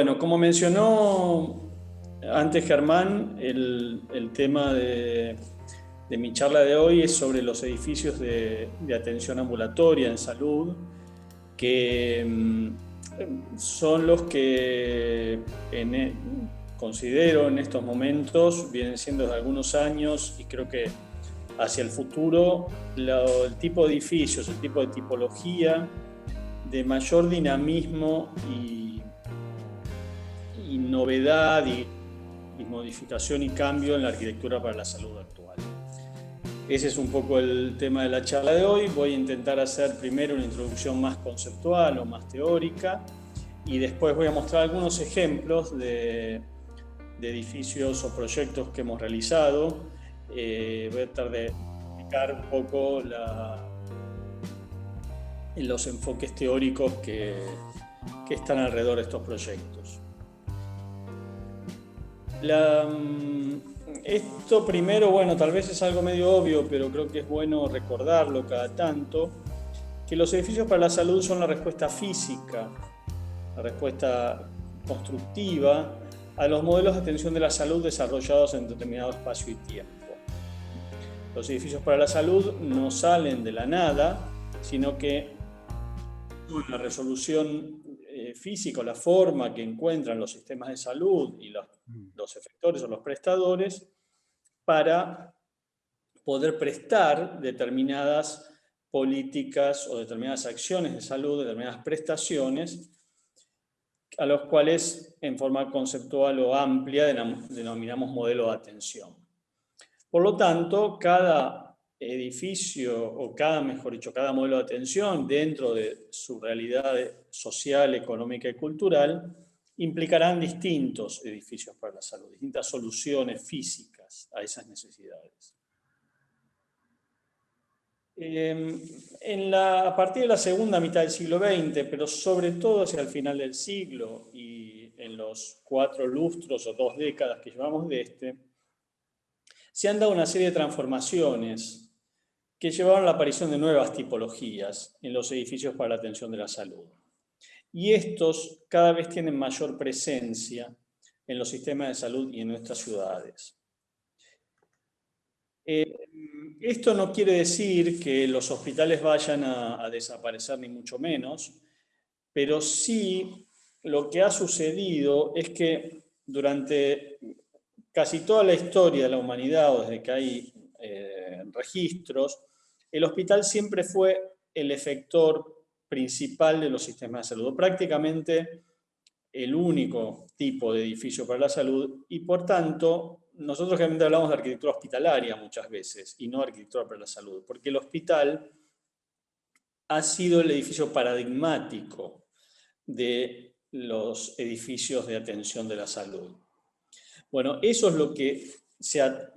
Bueno, como mencionó antes Germán, el tema de mi charla de hoy es sobre los edificios de atención ambulatoria en salud, que son los que considero en estos momentos, vienen siendo de algunos años y creo que hacia el futuro, el tipo de edificios, el tipo de tipología de mayor dinamismo y novedad y modificación y cambio en la arquitectura para la salud actual. Ese es un poco el tema de la charla de hoy. Voy a intentar hacer primero una introducción más conceptual o más teórica y después voy a mostrar algunos ejemplos de edificios o proyectos que hemos realizado. Voy a tratar de explicar un poco los enfoques teóricos que están alrededor de estos proyectos. Esto primero, bueno, tal vez es algo medio obvio, pero creo que es bueno recordarlo cada tanto, que los edificios para la salud son la respuesta física, la respuesta constructiva a los modelos de atención de la salud desarrollados en determinado espacio y tiempo. Los edificios para la salud no salen de la nada, sino que la resolución física o la forma que encuentran los sistemas de salud y los efectores o los prestadores para poder prestar determinadas políticas o determinadas acciones de salud, determinadas prestaciones, a los cuales en forma conceptual o amplia denominamos modelo de atención. Por lo tanto, cada edificio o mejor dicho, cada modelo de atención dentro de su realidad social, económica y cultural implicarán distintos edificios para la salud, distintas soluciones físicas a esas necesidades. A partir de la segunda mitad del siglo XX, pero sobre todo hacia el final del siglo y en los 4 lustros o 2 décadas que llevamos de se han dado una serie de transformaciones que llevaron a la aparición de nuevas tipologías en los edificios para la atención de la salud. Y estos cada vez tienen mayor presencia en los sistemas de salud y en nuestras ciudades. Esto no quiere decir que los hospitales vayan a desaparecer, ni mucho menos, pero sí lo que ha sucedido es que durante casi toda la historia de la humanidad, o desde que hay registros, el hospital siempre fue el efector principal de los sistemas de salud, prácticamente el único tipo de edificio para la salud, y por tanto, nosotros generalmente hablamos de arquitectura hospitalaria muchas veces, y no arquitectura para la salud, porque el hospital ha sido el edificio paradigmático de los edificios de atención de la salud. Bueno, eso es lo que se ha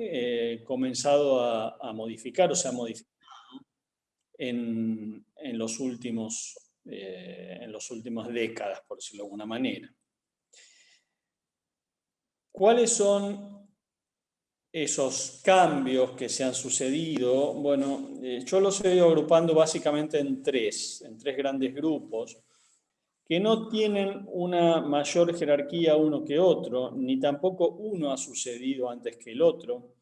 comenzado a modificar o se ha modificado en las últimas décadas, por decirlo de alguna manera. ¿Cuáles son esos cambios que se han sucedido? Bueno, yo los he ido agrupando básicamente en tres grandes grupos que no tienen una mayor jerarquía uno que otro, ni tampoco uno ha sucedido antes que el otro,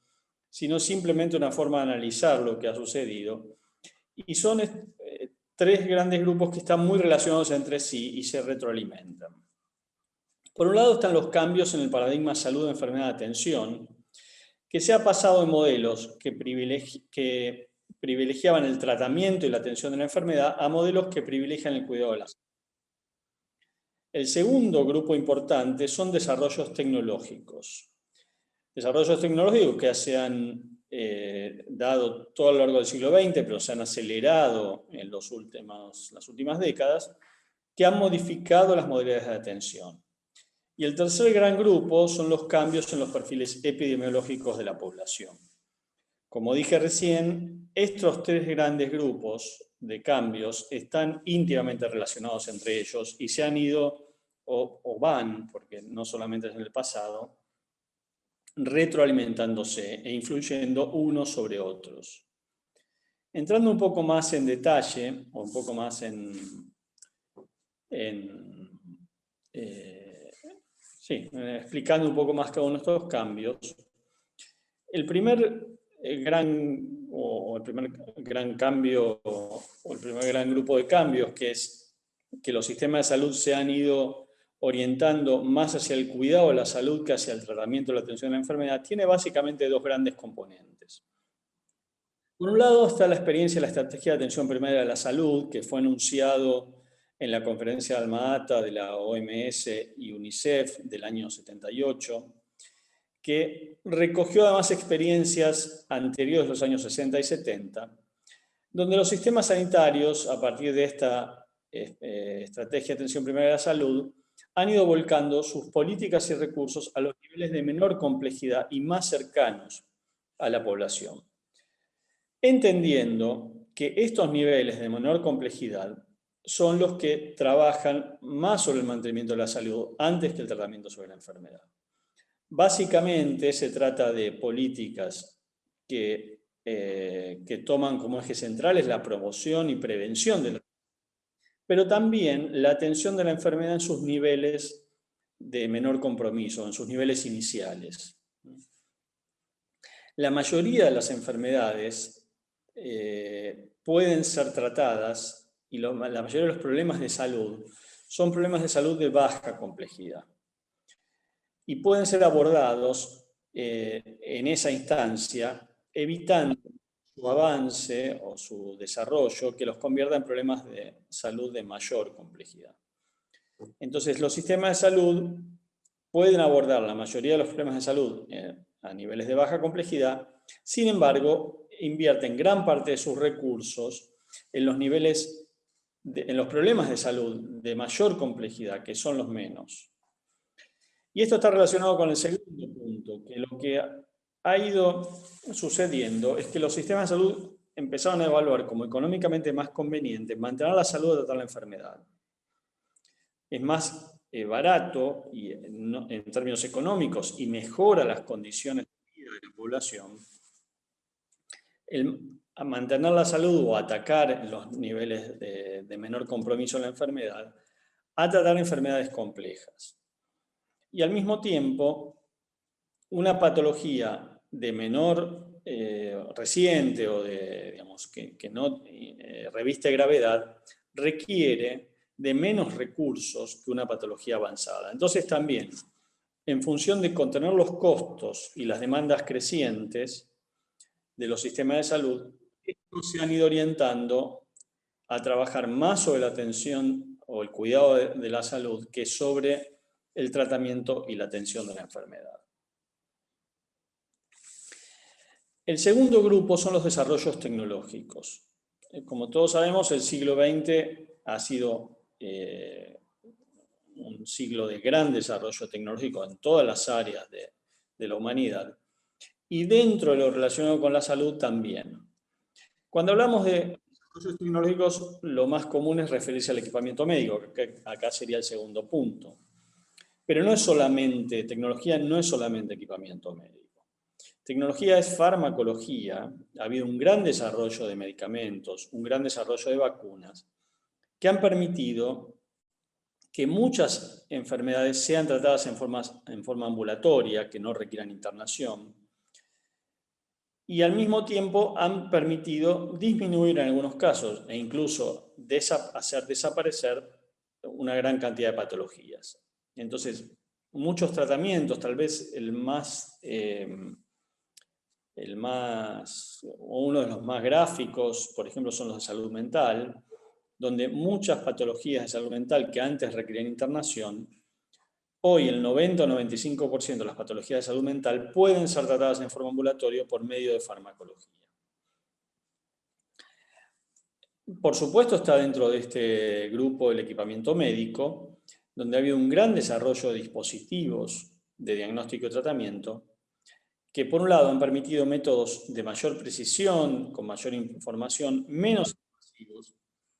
sino simplemente una forma de analizar lo que ha sucedido. Y son 3 grandes grupos que están muy relacionados entre sí y se retroalimentan. Por un lado están los cambios en el paradigma salud-enfermedad-atención, que se ha pasado de modelos que privilegiaban el tratamiento y la atención de la enfermedad a modelos que privilegian el cuidado de la salud. El segundo grupo importante son desarrollos tecnológicos. Desarrollos tecnológicos que se han dado todo a lo largo del siglo XX, pero se han acelerado en las últimas décadas, que han modificado las modalidades de atención. Y el tercer gran grupo son los cambios en los perfiles epidemiológicos de la población. Como dije recién, estos 3 grandes grupos de cambios están íntimamente relacionados entre ellos y se han ido, o van, porque no solamente es en el pasado, retroalimentándose e influyendo unos sobre otros. Entrando un poco más en detalle, o un poco más Sí, explicando un poco más cada uno de estos cambios. El primer gran cambio, o el primer gran grupo de cambios, que es que los sistemas de salud se han ido orientando más hacia el cuidado de la salud que hacia el tratamiento y la atención de la enfermedad, tiene básicamente dos grandes componentes. Por un lado está la experiencia de la Estrategia de Atención Primaria de la Salud, que fue anunciado en la conferencia de Alma-Ata de la OMS y UNICEF del año 78, que recogió además experiencias anteriores, los años 60 y 70, donde los sistemas sanitarios, a partir de esta Estrategia de Atención Primaria de la Salud, han ido volcando sus políticas y recursos a los niveles de menor complejidad y más cercanos a la población, entendiendo que estos niveles de menor complejidad son los que trabajan más sobre el mantenimiento de la salud antes que el tratamiento sobre la enfermedad. Básicamente se trata de políticas que toman como ejes centrales la promoción y prevención de la enfermedad, pero también la atención de la enfermedad en sus niveles de menor compromiso, en sus niveles iniciales. La mayoría de las enfermedades pueden ser tratadas, y la mayoría de los problemas de salud son problemas de salud de baja complejidad, y pueden ser abordados en esa instancia, evitando su avance o su desarrollo que los convierta en problemas de salud de mayor complejidad. Entonces, los sistemas de salud pueden abordar la mayoría de los problemas de salud a niveles de baja complejidad, sin embargo, invierten gran parte de sus recursos en los niveles, en los problemas de salud de mayor complejidad, que son los menos. Y esto está relacionado con el segundo punto, que lo que ha ido sucediendo es que los sistemas de salud empezaron a evaluar como económicamente más conveniente mantener la salud o tratar la enfermedad. Es más barato y en términos económicos y mejora las condiciones de vida de la población a mantener la salud o atacar los niveles de menor compromiso en la enfermedad a tratar enfermedades complejas. Y al mismo tiempo, una patología de menor reciente o digamos, que no reviste gravedad requiere de menos recursos que una patología avanzada. Entonces también, en función de contener los costos y las demandas crecientes de los sistemas de salud, estos se han ido orientando a trabajar más sobre la atención o el cuidado de la salud que sobre el tratamiento y la atención de la enfermedad. El segundo grupo son los desarrollos tecnológicos. Como todos sabemos, el siglo XX ha sido un siglo de gran desarrollo tecnológico en todas las áreas de la humanidad, y dentro de lo relacionado con la salud también. Cuando hablamos de desarrollos tecnológicos, lo más común es referirse al equipamiento médico, que acá sería el segundo punto. Pero no es solamente, tecnología no es solamente equipamiento médico. Tecnología es farmacología. Ha habido un gran desarrollo de medicamentos, un gran desarrollo de vacunas, que han permitido que muchas enfermedades sean tratadas en forma ambulatoria, que no requieran internación, y al mismo tiempo han permitido disminuir en algunos casos e incluso hacer desaparecer una gran cantidad de patologías. Entonces, muchos tratamientos, tal vez uno de los más gráficos, por ejemplo, son los de salud mental, donde muchas patologías de salud mental que antes requerían internación, hoy el 90 o 95% de las patologías de salud mental pueden ser tratadas en forma ambulatoria por medio de farmacología. Por supuesto está dentro de este grupo el equipamiento médico, donde ha habido un gran desarrollo de dispositivos de diagnóstico y tratamiento, que por un lado han permitido métodos de mayor precisión, con mayor información, menos invasivos,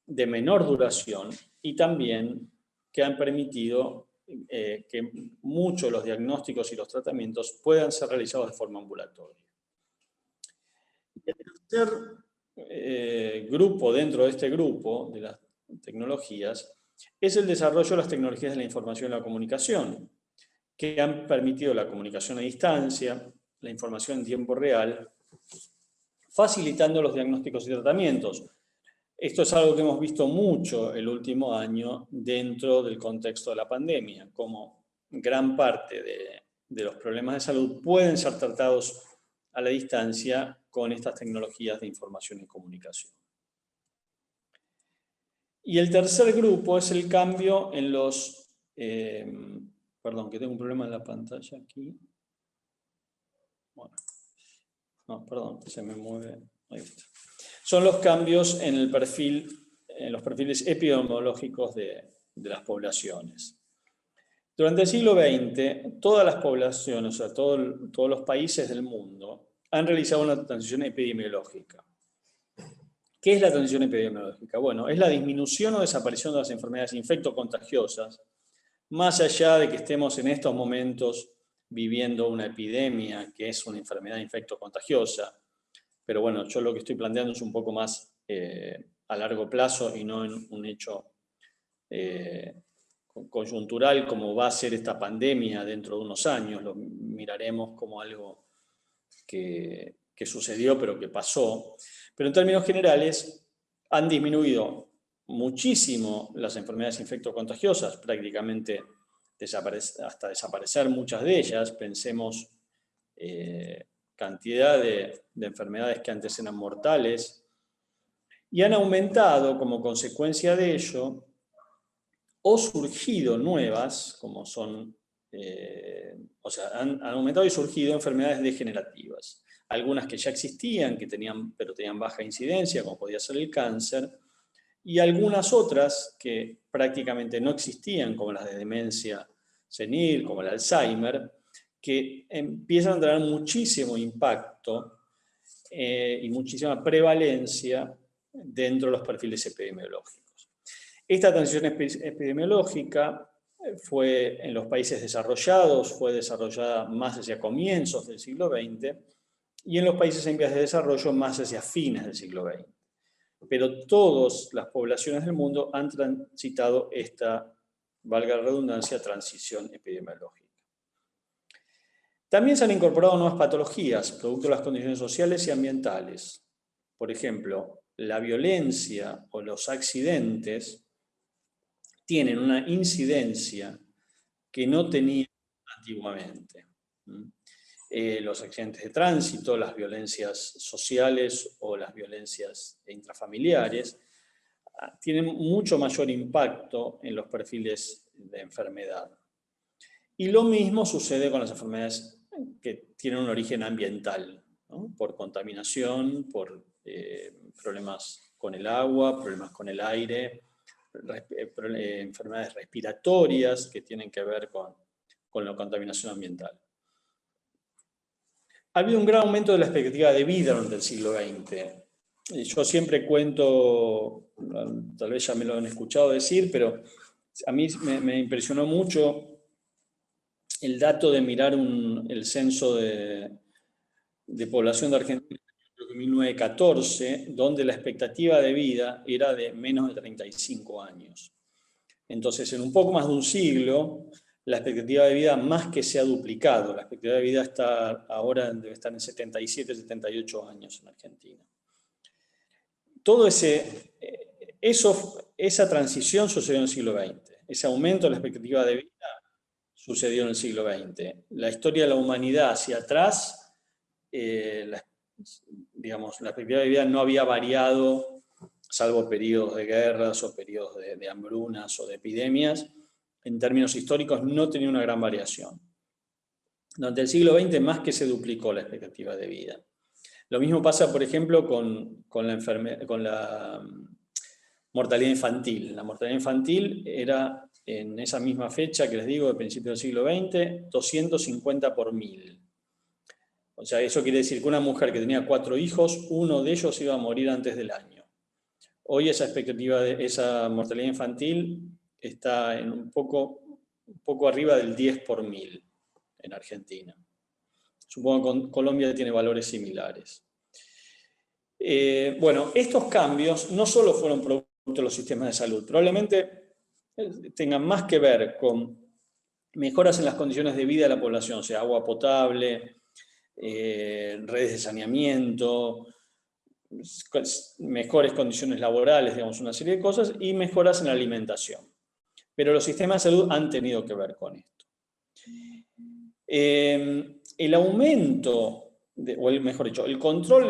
de menor duración, y también que han permitido que muchos de los diagnósticos y los tratamientos puedan ser realizados de forma ambulatoria. El tercer grupo dentro de este grupo de las tecnologías es el desarrollo de las tecnologías de la información y la comunicación, que han permitido la comunicación a distancia, la información en tiempo real, facilitando los diagnósticos y tratamientos. Esto es algo que hemos visto mucho el último año dentro del contexto de la pandemia, como gran parte de los problemas de salud pueden ser tratados a la distancia con estas tecnologías de información y comunicación. Y el tercer grupo es el cambio en los... perdón, que tengo un problema en la pantalla aquí. Bueno, no, perdón, se me mueve. Ahí está. Son los cambios en el perfil, en los perfiles epidemiológicos de las poblaciones. Durante el siglo XX, todas las poblaciones, o sea, todos los países del mundo, han realizado una transición epidemiológica. ¿Qué es la transición epidemiológica? Bueno, es la disminución o desaparición de las enfermedades infectocontagiosas, más allá de que estemos en estos momentos viviendo una epidemia, que es una enfermedad infectocontagiosa. Pero bueno, yo lo que estoy planteando es un poco más a largo plazo y no en un hecho coyuntural como va a ser esta pandemia dentro de unos años. Lo miraremos como algo que sucedió pero que pasó. Pero en términos generales han disminuido muchísimo las enfermedades infectocontagiosas, prácticamente hasta desaparecer muchas de ellas. Pensemos cantidad de enfermedades que antes eran mortales, y han aumentado como consecuencia de ello, o surgido nuevas, como son, o sea, han aumentado y surgido enfermedades degenerativas. Algunas que ya existían, pero tenían baja incidencia, como podía ser el cáncer, y algunas otras que prácticamente no existían, como las de demencia senil, como el Alzheimer, que empiezan a tener muchísimo impacto y muchísima prevalencia dentro de los perfiles epidemiológicos. Esta transición epidemiológica fue en los países desarrollados, fue desarrollada más hacia comienzos del siglo XX, y en los países en vías de desarrollo más hacia fines del siglo XX. Pero todas las poblaciones del mundo han transitado esta, valga la redundancia, transición epidemiológica. También se han incorporado nuevas patologías, producto de las condiciones sociales y ambientales. Por ejemplo, la violencia o los accidentes tienen una incidencia que no tenían antiguamente. Los accidentes de tránsito, las violencias sociales o las violencias intrafamiliares tienen mucho mayor impacto en los perfiles de enfermedad. Y lo mismo sucede con las enfermedades que tienen un origen ambiental, ¿no? Por contaminación, por problemas con el agua, problemas con el aire, enfermedades respiratorias que tienen que ver con la contaminación ambiental. Ha habido un gran aumento de la expectativa de vida durante el siglo XX. Yo siempre cuento, tal vez ya me lo han escuchado decir, pero a mí me impresionó mucho el dato de mirar el censo de población de Argentina en 1914, donde la expectativa de vida era de menos de 35 años. Entonces, en un poco más de un siglo, la expectativa de vida más que se ha duplicado. La expectativa de vida ahora debe estar en 77, 78 años en Argentina. Todo esa transición sucedió en el siglo XX. Ese aumento de la expectativa de vida sucedió en el siglo XX. La historia de la humanidad hacia atrás, digamos, la expectativa de vida no había variado, salvo periodos de guerras o periodos de hambrunas o de epidemias. En términos históricos no tenía una gran variación. Durante el siglo XX más que se duplicó la expectativa de vida. Lo mismo pasa, por ejemplo, con la mortalidad infantil. La mortalidad infantil era, en esa misma fecha que les digo, de principios del siglo XX, 250 por 1000. O sea, eso quiere decir que una mujer que tenía 4 hijos, uno de ellos iba a morir antes del año. Hoy esa mortalidad infantil está en un poco arriba del 10 por 1000 en Argentina. Supongo que Colombia tiene valores similares. Bueno, estos cambios no solo fueron producto de los sistemas de salud, probablemente tengan más que ver con mejoras en las condiciones de vida de la población, o sea, agua potable, redes de saneamiento, mejores condiciones laborales, digamos, una serie de cosas, y mejoras en la alimentación. Pero los sistemas de salud han tenido que ver con esto. El aumento, mejor dicho, el control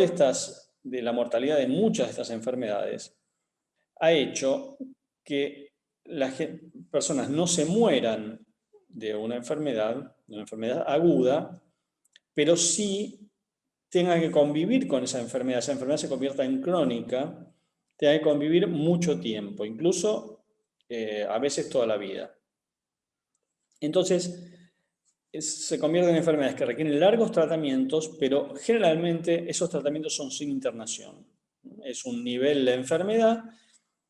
de la mortalidad de muchas de estas enfermedades ha hecho que las personas no se mueran de una enfermedad aguda, pero sí tengan que convivir con esa enfermedad se convierta en crónica, tenga que convivir mucho tiempo, incluso a veces toda la vida. Entonces, se convierten en enfermedades que requieren largos tratamientos, pero generalmente esos tratamientos son sin internación. Es un nivel de enfermedad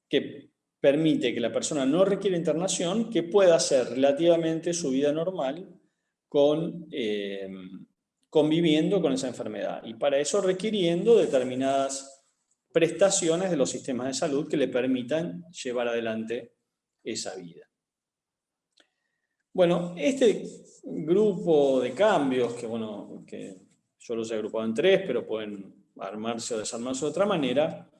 que permite que la persona no requiera internación, que pueda hacer relativamente su vida normal conviviendo con esa enfermedad. Y para eso requiriendo determinadas prestaciones de los sistemas de salud que le permitan llevar adelante esa vida. Bueno, este grupo de cambios, que yo los he agrupado en 3, pero pueden armarse o desarmarse de otra manera,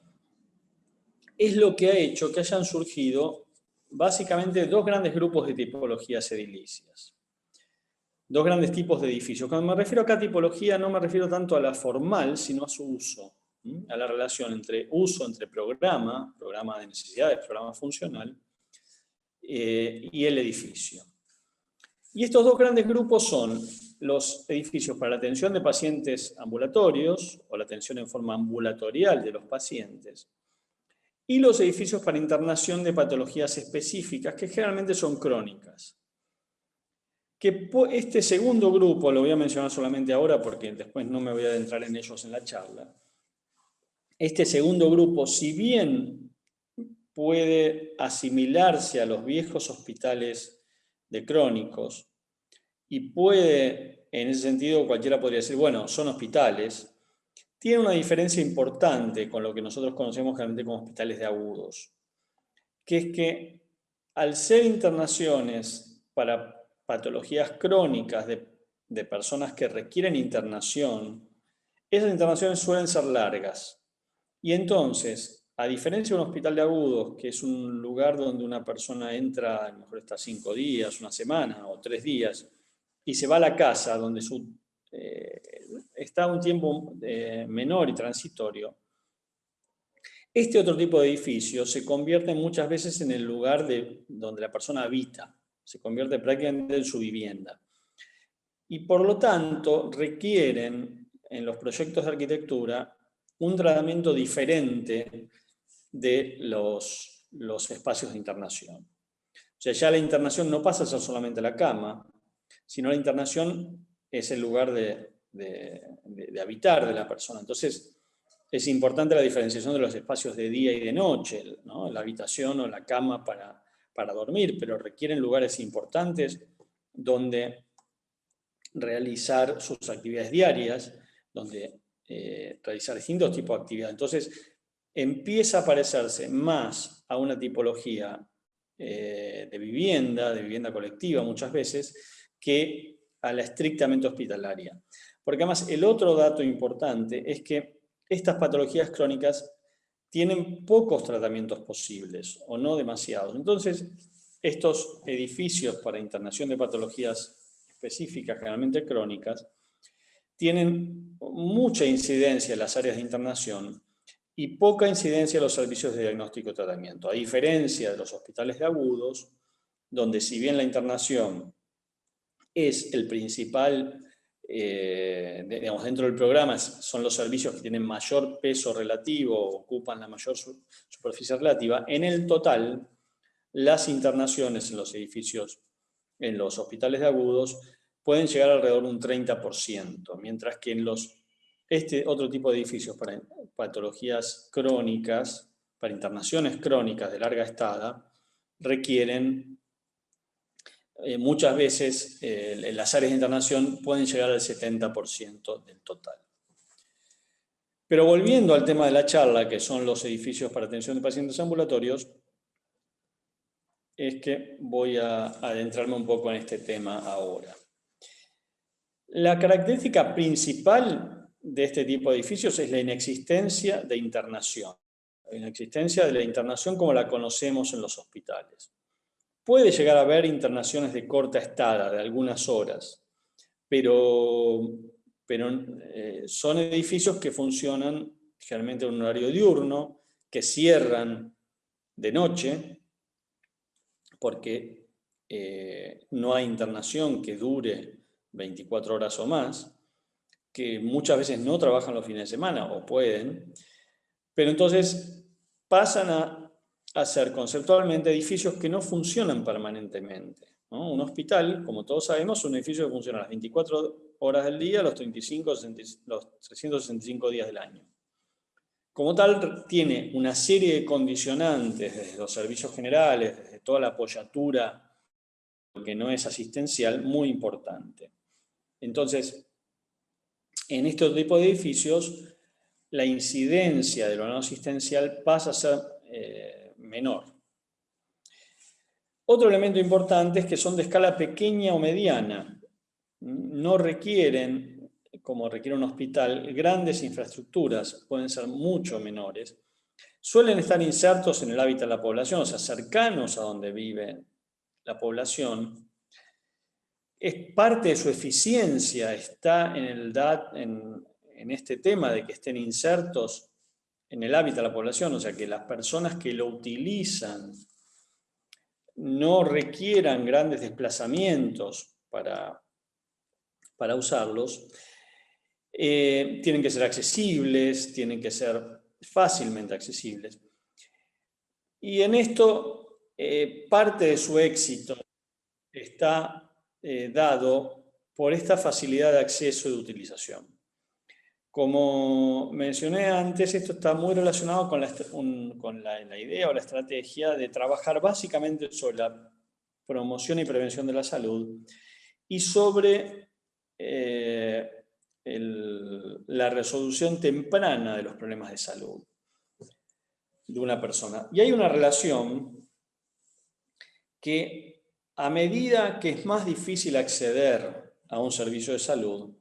es lo que ha hecho que hayan surgido básicamente 2 grandes grupos de tipologías edilicias. 2 grandes tipos de edificios. Cuando me refiero acá a tipología, no me refiero tanto a la formal, sino a su uso, a la relación entre programa de necesidades, programa funcional, y el edificio. Y estos 2 grandes grupos son los edificios para la atención de pacientes ambulatorios, o la atención en forma ambulatorial de los pacientes, y los edificios para internación de patologías específicas, que generalmente son crónicas. Que este segundo grupo, lo voy a mencionar solamente ahora porque después no me voy a adentrar en ellos en la charla, este segundo grupo, si bien puede asimilarse a los viejos hospitales de crónicos, y puede, en ese sentido, cualquiera podría decir, bueno, son hospitales, tiene una diferencia importante con lo que nosotros conocemos generalmente como hospitales de agudos, que es que al ser internaciones para patologías crónicas de personas que requieren internación, esas internaciones suelen ser largas. Y entonces, a diferencia de un hospital de agudos, que es un lugar donde una persona entra, a lo mejor está 5 días, una semana o 3 días, y se va a la casa donde está un tiempo menor y transitorio, este otro tipo de edificio se convierte muchas veces en el lugar donde la persona habita, se convierte prácticamente en su vivienda. Y por lo tanto requieren en los proyectos de arquitectura un tratamiento diferente de los espacios de internación. O sea, ya la internación no pasa a ser solamente la cama, sino la internación es el lugar de habitar de la persona. Entonces, es importante la diferenciación de los espacios de día y de noche, ¿no? La habitación o la cama para dormir, pero requieren lugares importantes donde realizar sus actividades diarias, donde realizar distintos tipos de actividades. Entonces, empieza a parecerse más a una tipología de vivienda colectiva muchas veces, que a la estrictamente hospitalaria. Porque además el otro dato importante es que estas patologías crónicas tienen pocos tratamientos posibles, o no demasiados. Entonces, estos edificios para internación de patologías específicas, generalmente crónicas, tienen mucha incidencia en las áreas de internación y poca incidencia en los servicios de diagnóstico y tratamiento, a diferencia de los hospitales de agudos, donde si bien la internación es el principal, digamos, dentro del programa son los servicios que tienen mayor peso relativo, ocupan la mayor superficie relativa, en el total, las internaciones en los edificios, en los hospitales de agudos, pueden llegar alrededor de un 30%, mientras que en este otro tipo de edificios para patologías crónicas, para internaciones crónicas de larga estada, requieren muchas veces las áreas de internación pueden llegar al 70% del total. Pero volviendo al tema de la charla, que son los edificios para atención de pacientes ambulatorios, es que voy a adentrarme un poco en este tema ahora. La característica principal de este tipo de edificios es la inexistencia de internación. La inexistencia de la internación como la conocemos en los hospitales. Puede llegar a haber internaciones de corta estada, de algunas horas, pero son edificios que funcionan generalmente en un horario diurno, que cierran de noche, porque no hay internación que dure 24 horas o más, que muchas veces no trabajan los fines de semana o pueden, pero entonces pasan a ser conceptualmente edificios que no funcionan permanentemente, ¿no? Un hospital, como todos sabemos, es un edificio que funciona las 24 horas del día, los 365 días del año. Como tal, tiene una serie de condicionantes desde los servicios generales, desde toda la apoyatura que no es asistencial, muy importante. Entonces, en este tipo de edificios, la incidencia de lo no asistencial pasa a ser menor. Otro elemento importante es que son de escala pequeña o mediana. No requieren, como requiere un hospital, grandes infraestructuras, pueden ser mucho menores. Suelen estar insertos en el hábitat de la población, o sea, cercanos a donde vive la población. Es parte de su eficiencia, está en este tema de que estén insertos en el hábitat de la población, o sea, que las personas que lo utilizan no requieran grandes desplazamientos para usarlos. Tienen que ser accesibles, tienen que ser fácilmente accesibles. Y en esto, parte de su éxito está dado por esta facilidad de acceso y de utilización. Como mencioné antes, esto está muy relacionado con la idea o la estrategia de trabajar básicamente sobre la promoción y prevención de la salud y sobre la resolución temprana de los problemas de salud de una persona. Y hay una relación que a medida que es más difícil acceder a un servicio de salud,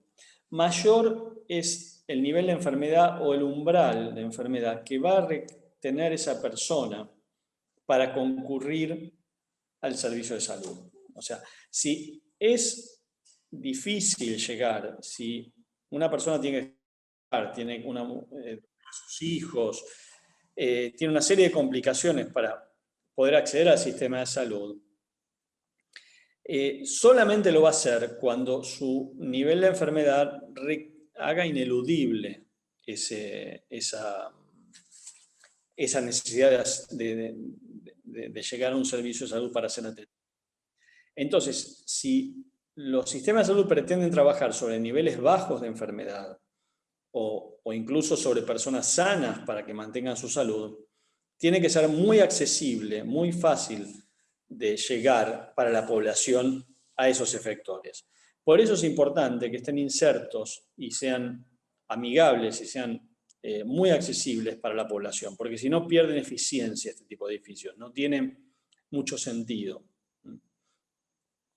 mayor es el nivel de enfermedad o el umbral de enfermedad que va a tener esa persona para concurrir al servicio de salud. O sea, si es difícil llegar, si una persona tiene sus hijos, tiene una serie de complicaciones para poder acceder al sistema de salud, solamente lo va a hacer cuando su nivel de enfermedad haga ineludible esa necesidad de llegar a un servicio de salud para ser atendido. Entonces, si los sistemas de salud pretenden trabajar sobre niveles bajos de enfermedad o incluso sobre personas sanas para que mantengan su salud, tiene que ser muy accesible, muy fácil de llegar para la población a esos efectores. Por eso es importante que estén insertos y sean amigables y sean muy accesibles para la población, porque si no pierden eficiencia este tipo de edificios, no tienen mucho sentido.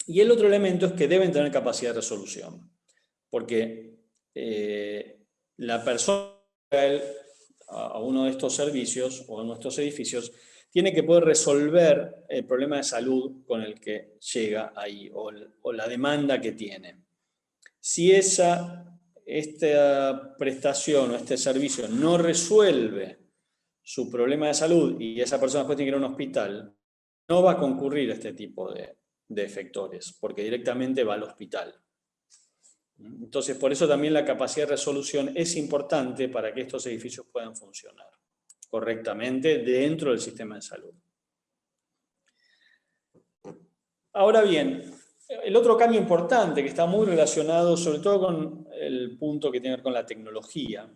Y el otro elemento es que deben tener capacidad de resolución, porque la persona a uno de estos servicios o a nuestros edificios tiene que poder resolver el problema de salud con el que llega ahí o la demanda que tiene. Si esta prestación o este servicio no resuelve su problema de salud y esa persona después tiene que ir a un hospital, no va a concurrir a este tipo de efectores, porque directamente va al hospital. Entonces, por eso también la capacidad de resolución es importante para que estos edificios puedan funcionar correctamente dentro del sistema de salud. Ahora bien, el otro cambio importante que está muy relacionado, sobre todo con el punto que tiene que ver con la tecnología,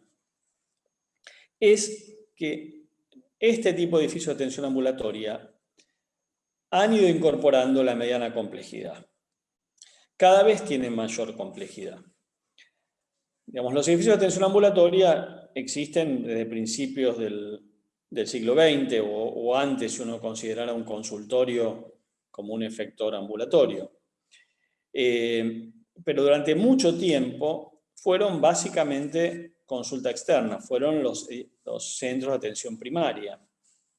es que este tipo de edificios de atención ambulatoria han ido incorporando la mediana complejidad. Cada vez tienen mayor complejidad. Digamos, los edificios de atención ambulatoria existen desde principios del del siglo XX o antes, si uno considerara un consultorio como un efector ambulatorio. Pero durante mucho tiempo fueron básicamente consulta externa, fueron los centros de atención primaria,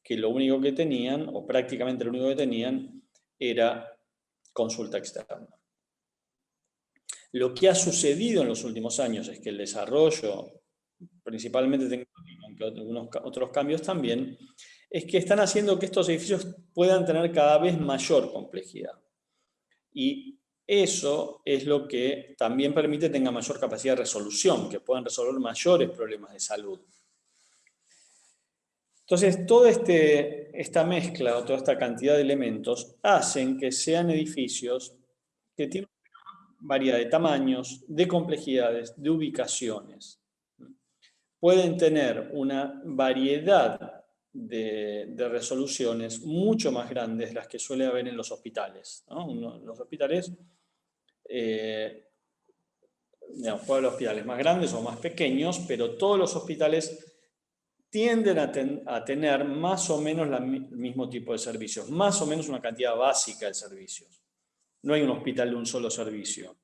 que lo único que tenían, o prácticamente lo único que tenían, era consulta externa. Lo que ha sucedido en los últimos años es que el desarrollo, principalmente tecnológico, aunque algunos otros cambios también, es que están haciendo que estos edificios puedan tener cada vez mayor complejidad. Y eso es lo que también permite que tengan mayor capacidad de resolución, que puedan resolver mayores problemas de salud. Entonces, toda esta mezcla o toda esta cantidad de elementos hacen que sean edificios que tienen variedad de tamaños, de complejidades, de ubicaciones. Pueden tener una variedad de resoluciones mucho más grandes de las que suele haber en los hospitales, ¿no? Los hospitales, digamos, pueden haber hospitales más grandes o más pequeños, pero todos los hospitales tienden a tener más o menos el mismo tipo de servicios, más o menos una cantidad básica de servicios. No hay un hospital de un solo servicio.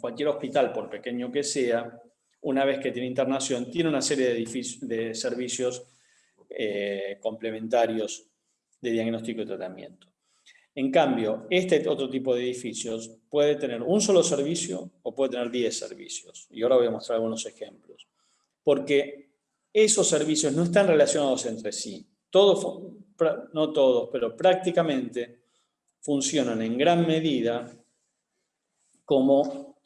Cualquier hospital, por pequeño que sea, una vez que tiene internación, tiene una serie de servicios complementarios de diagnóstico y tratamiento. En cambio, este otro tipo de edificios puede tener un solo servicio o puede tener 10 servicios. Y ahora voy a mostrar algunos ejemplos. Porque esos servicios no están relacionados entre sí. No todos, pero prácticamente funcionan en gran medida como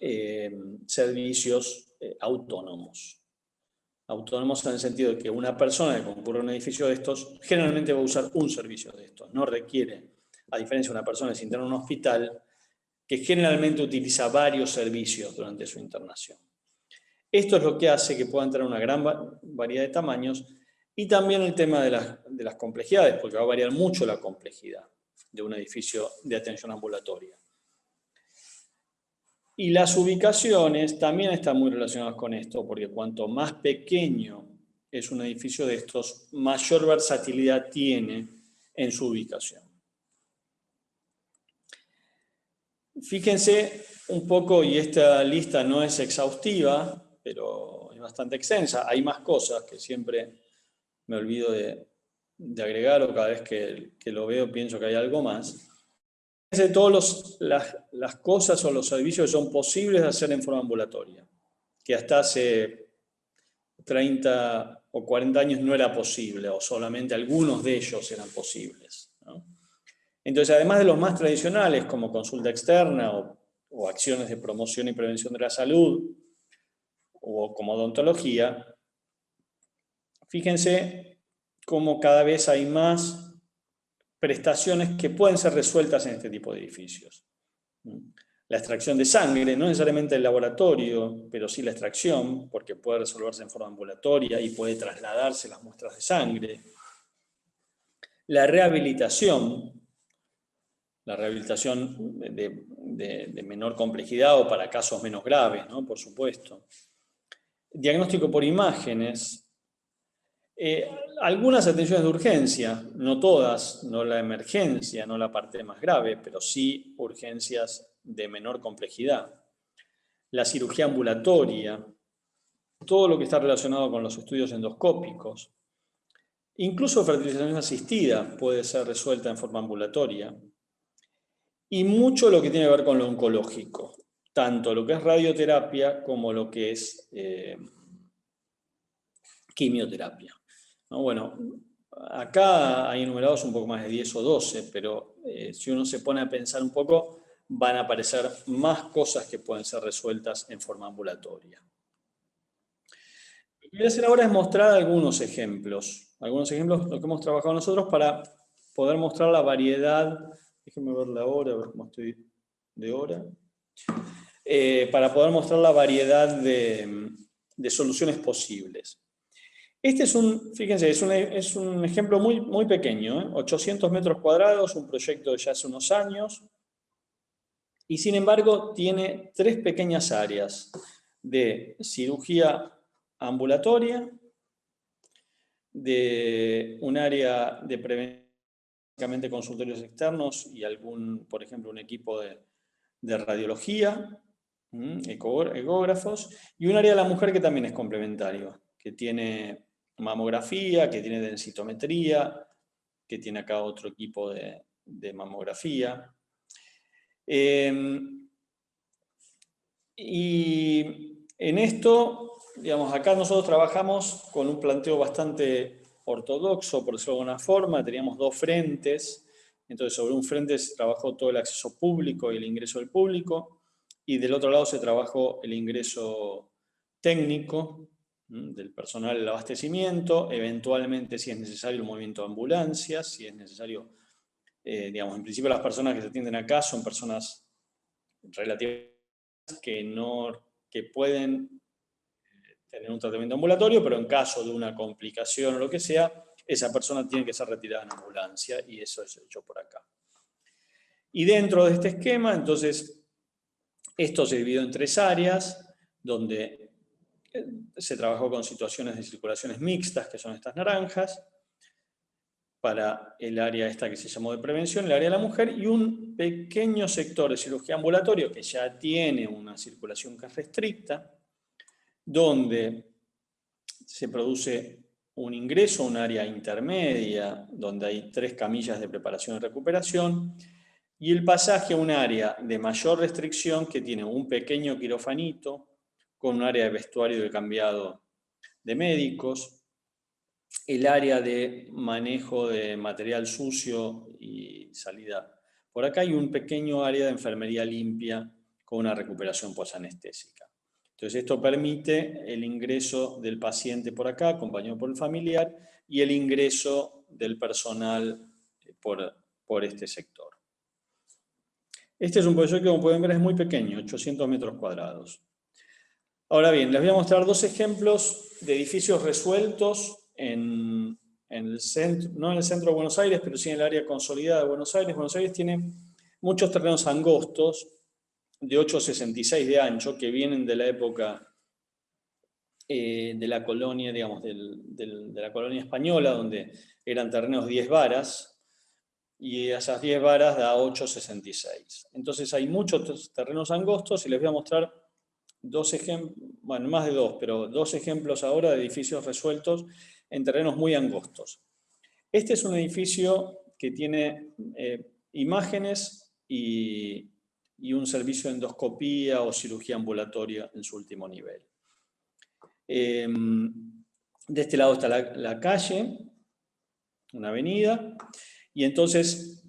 servicios autónomos. Autónomos en el sentido de que una persona que concurre a un edificio de estos generalmente va a usar un servicio de estos. No requiere, a diferencia de una persona que se interna en un hospital, que generalmente utiliza varios servicios durante su internación. Esto es lo que hace que puedan tener una gran variedad de tamaños y también el tema de las complejidades, porque va a variar mucho la complejidad de un edificio de atención ambulatoria. Y las ubicaciones también están muy relacionadas con esto, porque cuanto más pequeño es un edificio de estos, mayor versatilidad tiene en su ubicación. Fíjense un poco, y esta lista no es exhaustiva, pero es bastante extensa. Hay más cosas que siempre me olvido de agregar, o cada vez que lo veo pienso que hay algo más. De todas las cosas o los servicios que son posibles de hacer en forma ambulatoria, que hasta hace 30 o 40 años no era posible, o solamente algunos de ellos eran posibles, ¿no? Entonces, además de los más tradicionales, como consulta externa o acciones de promoción y prevención de la salud, o como odontología, fíjense cómo cada vez hay más prestaciones que pueden ser resueltas en este tipo de edificios. La extracción de sangre, no necesariamente el laboratorio, pero sí la extracción, porque puede resolverse en forma ambulatoria y puede trasladarse las muestras de sangre. La rehabilitación de menor complejidad o para casos menos graves, ¿no? Por supuesto. Diagnóstico por imágenes. Algunas atenciones de urgencia, no todas, no la emergencia, no la parte más grave, pero sí urgencias de menor complejidad. La cirugía ambulatoria, todo lo que está relacionado con los estudios endoscópicos. Incluso fertilización asistida puede ser resuelta en forma ambulatoria. Y mucho lo que tiene que ver con lo oncológico, tanto lo que es radioterapia como lo que es quimioterapia. ¿No? Bueno, acá hay enumerados un poco más de 10 o 12, pero si uno se pone a pensar un poco, van a aparecer más cosas que pueden ser resueltas en forma ambulatoria. Lo que voy a hacer ahora es mostrar algunos ejemplos lo que hemos trabajado nosotros para poder mostrar la variedad. Déjenme ver la hora, a ver cómo estoy de hora. Para poder mostrar la variedad de soluciones posibles. Este fíjense, es un ejemplo muy, muy pequeño, 800 metros cuadrados, un proyecto de ya hace unos años, y sin embargo tiene 3 pequeñas áreas de cirugía ambulatoria, de un área de prevención, consultorios externos y por ejemplo, un equipo de radiología, ecógrafos, y un área de la mujer que también es complementario, que tiene mamografía, que tiene densitometría, que tiene acá otro equipo de mamografía. Y en esto, digamos, acá nosotros trabajamos con un planteo bastante ortodoxo, por decirlo de alguna forma. Teníamos dos frentes. Entonces, sobre un frente se trabajó todo el acceso público y el ingreso del público, y del otro lado se trabajó el ingreso técnico del personal del abastecimiento, eventualmente, si es necesario, el movimiento de ambulancias, si es necesario, digamos, en principio las personas que se atienden acá son personas relativamente que pueden tener un tratamiento ambulatorio, pero en caso de una complicación o lo que sea, esa persona tiene que ser retirada en ambulancia, y eso es hecho por acá. Y dentro de este esquema, entonces, esto se dividió en 3 áreas, donde se trabajó con situaciones de circulaciones mixtas, que son estas naranjas, para el área esta que se llamó de prevención, el área de la mujer, y un pequeño sector de cirugía ambulatorio que ya tiene una circulación que es restricta, donde se produce un ingreso a un área intermedia, donde hay 3 camillas de preparación y recuperación, y el pasaje a un área de mayor restricción que tiene un pequeño quirofanito, con un área de vestuario y de cambiado de médicos, el área de manejo de material sucio y salida por acá, y un pequeño área de enfermería limpia con una recuperación posanestésica. Entonces esto permite el ingreso del paciente por acá, acompañado por el familiar, y el ingreso del personal por este sector. Este es un proyecto que, como pueden ver, es muy pequeño, 800 metros cuadrados. Ahora bien, les voy a mostrar 2 ejemplos de edificios resueltos en el centro, no en el centro de Buenos Aires, pero sí en el área consolidada de Buenos Aires. Buenos Aires tiene muchos terrenos angostos, de 8,66 de ancho, que vienen de la época de la colonia, digamos, de la colonia española, donde eran terrenos 10 varas, y esas 10 varas da 8,66. Entonces hay muchos terrenos angostos, y les voy a mostrar 2 ejemplos, bueno, más de 2, pero 2 ejemplos ahora de edificios resueltos en terrenos muy angostos. Este es un edificio que tiene imágenes y un servicio de endoscopía o cirugía ambulatoria en su último nivel. De este lado está la calle, una avenida, y entonces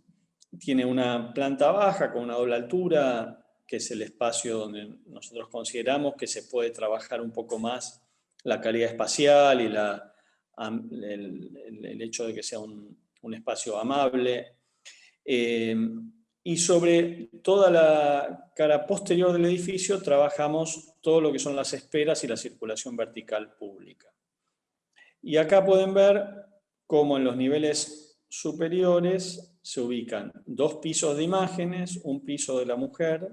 tiene una planta baja con una doble altura, que es el espacio donde nosotros consideramos que se puede trabajar un poco más la calidad espacial y el hecho de que sea un espacio amable. Y sobre toda la cara posterior del edificio trabajamos todo lo que son las esperas y la circulación vertical pública. Y acá pueden ver cómo en los niveles superiores se ubican 2 pisos de imágenes, un piso de la mujer.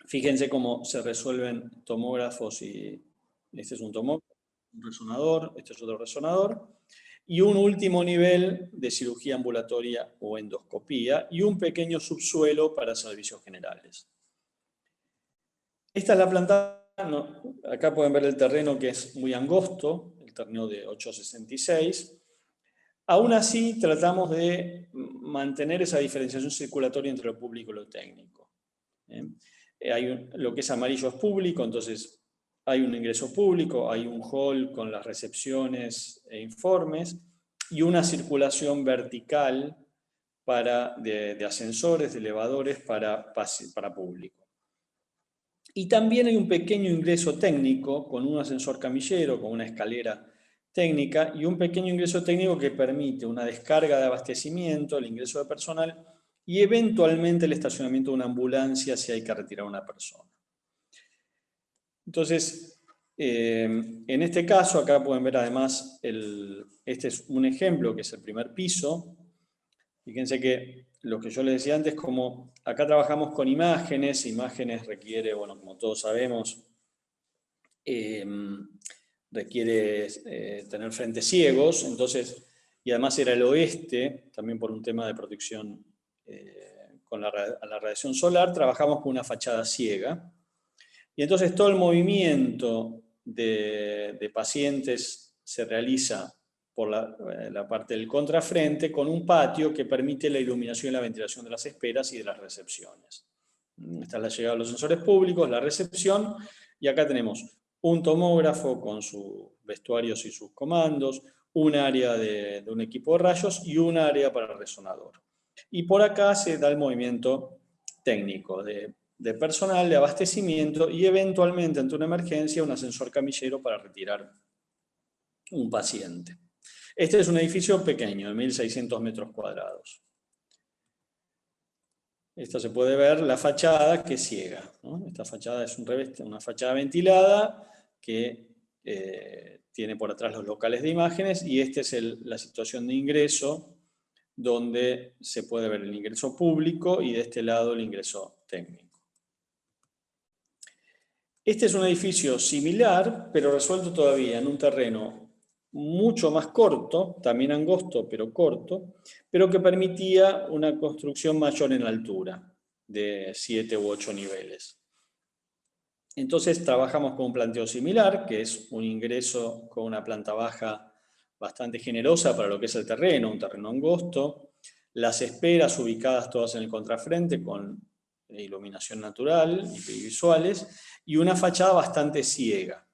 Fíjense cómo se resuelven tomógrafos, y este es un tomógrafo, un resonador, este es otro resonador, y un último nivel de cirugía ambulatoria o endoscopía, y un pequeño subsuelo para servicios generales. Esta es la planta, acá pueden ver el terreno, que es muy angosto, el terreno de 8,66. Aún así, tratamos de mantener esa diferenciación circulatoria entre lo público y lo técnico. Lo que es amarillo es público, entonces hay un ingreso público, hay un hall con las recepciones e informes, y una circulación vertical de ascensores, de elevadores para público. Y también hay un pequeño ingreso técnico con un ascensor camillero, con una escalera técnica, y un pequeño ingreso técnico que permite una descarga de abastecimiento, el ingreso de personal y eventualmente el estacionamiento de una ambulancia si hay que retirar a una persona. Entonces, en este caso, acá pueden ver además, este es un ejemplo que es el primer piso. Fíjense que lo que yo les decía antes, como acá trabajamos con imágenes requiere, bueno, como todos sabemos, requiere tener frentes ciegos, entonces, y además era el oeste, también por un tema de protección a la radiación solar, trabajamos con una fachada ciega. Y entonces todo el movimiento de pacientes se realiza por la parte del contrafrente con un patio que permite la iluminación y la ventilación de las esperas y de las recepciones. Esta es la llegada de los sensores públicos, la recepción, y acá tenemos un tomógrafo con sus vestuarios y sus comandos, un área de un equipo de rayos y un área para el resonador. Y por acá se da el movimiento técnico de personal, de abastecimiento y eventualmente ante una emergencia un ascensor camillero para retirar un paciente. Este es un edificio pequeño, de 1.600 metros cuadrados. Esto se puede ver la fachada que es ciega, ¿no? Esta fachada es una fachada ventilada que tiene por atrás los locales de imágenes y esta es la situación de ingreso donde se puede ver el ingreso público y de este lado el ingreso técnico. Este es un edificio similar, pero resuelto todavía en un terreno mucho más corto, también angosto, pero corto, pero que permitía una construcción mayor en altura, de 7 u 8 niveles. Entonces trabajamos con un planteo similar, que es un ingreso con una planta baja bastante generosa para lo que es el terreno, un terreno angosto, las esperas ubicadas todas en el contrafrente con iluminación natural y visuales, y una fachada bastante ciega.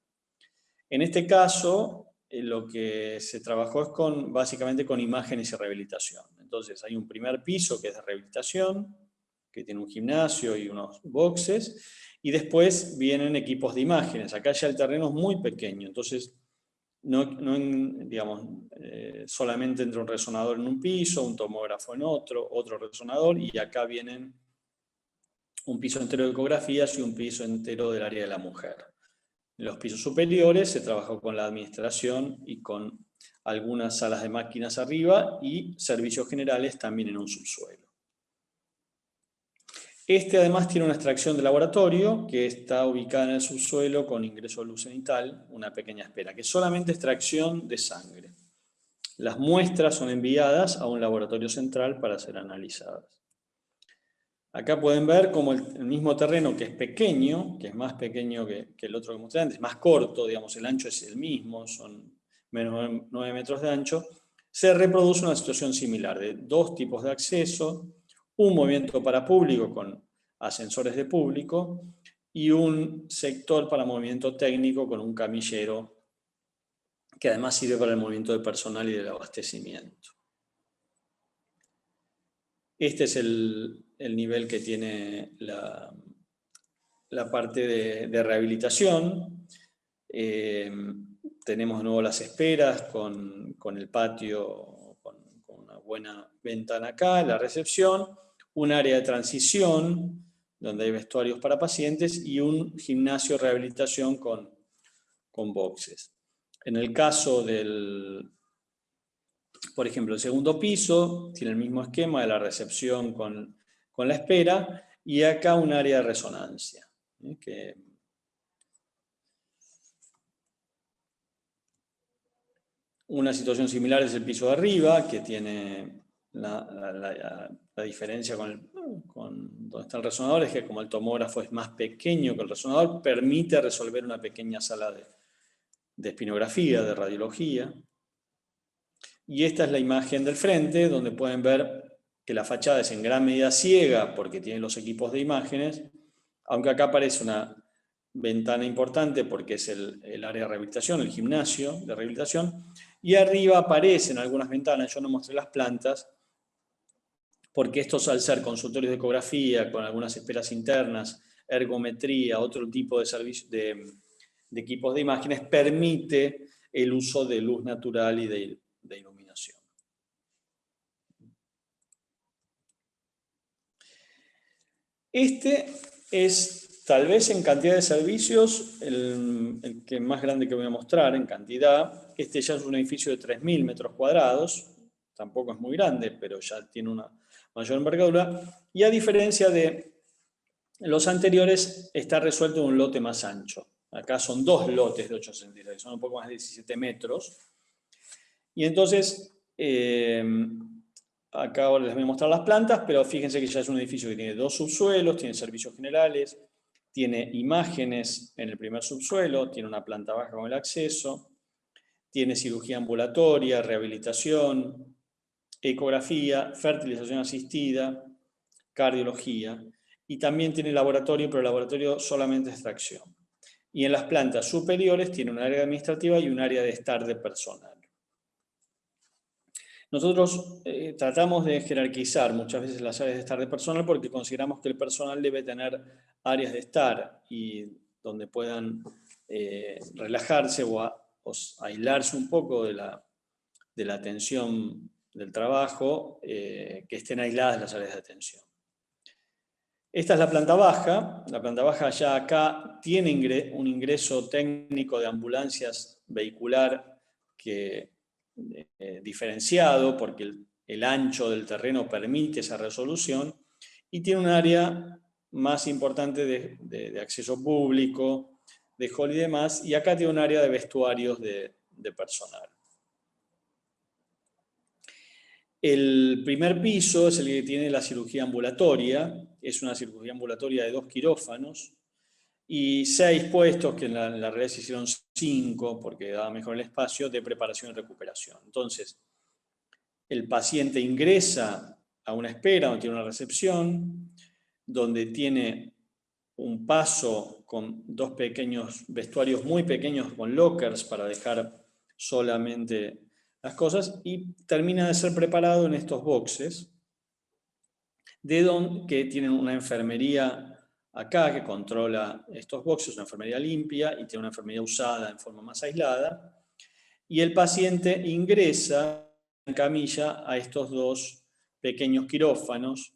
En este caso, lo que se trabajó es básicamente con imágenes y rehabilitación. Entonces hay un primer piso que es de rehabilitación, que tiene un gimnasio y unos boxes, y después vienen equipos de imágenes. Acá ya el terreno es muy pequeño, entonces solamente entra un resonador en un piso, un tomógrafo en otro resonador, y acá vienen un piso entero de ecografías y un piso entero del área de la mujer. En los pisos superiores se trabajó con la administración y con algunas salas de máquinas arriba y servicios generales también en un subsuelo. Este además tiene una extracción de laboratorio que está ubicada en el subsuelo con ingreso de luz cenital, una pequeña espera, que es solamente extracción de sangre. Las muestras son enviadas a un laboratorio central para ser analizadas. Acá pueden ver como el mismo terreno, que es pequeño, que es más pequeño que el otro que mostré antes, más corto, digamos, el ancho es el mismo, son menos 9 metros de ancho, se reproduce una situación similar de dos tipos de acceso, un movimiento para público con ascensores de público y un sector para movimiento técnico con un camillero que además sirve para el movimiento de personal y del abastecimiento. Este es el nivel que tiene la parte de rehabilitación. Tenemos de nuevo las esperas con el patio, con una buena ventana acá, la recepción, un área de transición donde hay vestuarios para pacientes y un gimnasio de rehabilitación con boxes. En el caso por ejemplo, el segundo piso tiene el mismo esquema de la recepción con la espera y acá un área de resonancia. Una situación similar es el piso de arriba, que tiene la diferencia con donde está el resonador, es que como el tomógrafo es más pequeño que el resonador, permite resolver una pequeña sala de espinografía, de radiología. Y esta es la imagen del frente, donde pueden ver que la fachada es en gran medida ciega, porque tiene los equipos de imágenes, aunque acá aparece una ventana importante porque es el área de rehabilitación, el gimnasio de rehabilitación, y arriba aparecen algunas ventanas, yo no mostré las plantas, porque estos al ser consultorios de ecografía, con algunas esperas internas, ergometría, otro tipo de servicio, de equipos de imágenes, permite el uso de luz natural y de iluminación. Este es, tal vez en cantidad de servicios, el que más grande que voy a mostrar en cantidad. Este ya es un edificio de 3.000 metros cuadrados, tampoco es muy grande, pero ya tiene una mayor envergadura, y a diferencia de los anteriores, está resuelto en un lote más ancho. Acá son 2 lotes de 866, son un poco más de 17 metros. Y entonces, acá ahora les voy a mostrar las plantas, pero fíjense que ya es un edificio que tiene 2 subsuelos, tiene servicios generales, tiene imágenes en el primer subsuelo, tiene una planta baja con el acceso, tiene cirugía ambulatoria, rehabilitación, ecografía, fertilización asistida, cardiología, y también tiene laboratorio, pero laboratorio solamente extracción. Y en las plantas superiores tiene un área administrativa y un área de estar de personal. Nosotros tratamos de jerarquizar muchas veces las áreas de estar de personal porque consideramos que el personal debe tener áreas de estar y donde puedan relajarse o aislarse un poco de la atención del trabajo, que estén aisladas las áreas de atención. Esta es la planta baja. La planta baja ya acá tiene un ingreso técnico de ambulancias vehicular que, diferenciado, porque el ancho del terreno permite esa resolución, y tiene un área más importante de acceso público, de hall y demás, y acá tiene un área de vestuarios de personal. El primer piso es el que tiene la cirugía ambulatoria, es una cirugía ambulatoria de 2 quirófanos y 6 puestos, que en la realidad se hicieron 5 porque daba mejor el espacio, de preparación y recuperación. Entonces, el paciente ingresa a una espera donde tiene una recepción, donde tiene un paso con 2 pequeños vestuarios muy pequeños con lockers para dejar solamente las cosas, y termina de ser preparado en estos boxes, que tienen una enfermería acá que controla estos boxes, una enfermería limpia, y tiene una enfermería usada en forma más aislada, y el paciente ingresa en camilla a estos 2 pequeños quirófanos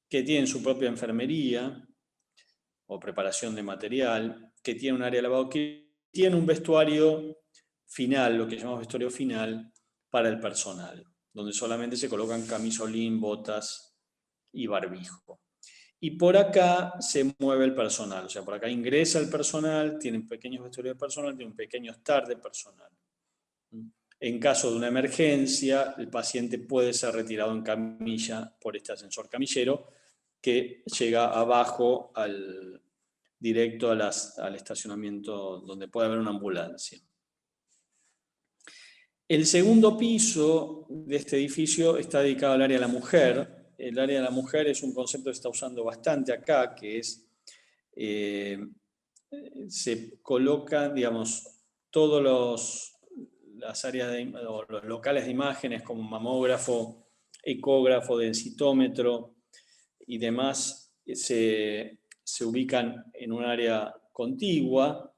que tienen su propia enfermería o preparación de material, que tiene un área de lavado, que tiene un vestuario final, lo que llamamos vestuario final, para el personal, donde solamente se colocan camisolín, botas y barbijo. Y por acá se mueve el personal, o sea, por acá ingresa el personal, tiene pequeños vestuarios de personal, tiene un pequeño estar de personal. En caso de una emergencia, el paciente puede ser retirado en camilla por este ascensor camillero que llega abajo directo al estacionamiento donde puede haber una ambulancia. El segundo piso de este edificio está dedicado al área de la mujer. El área de la mujer es un concepto que se está usando bastante acá, que es, se colocan, digamos, todos las áreas o los locales de imágenes como mamógrafo, ecógrafo, densitómetro y demás, se ubican en un área contigua.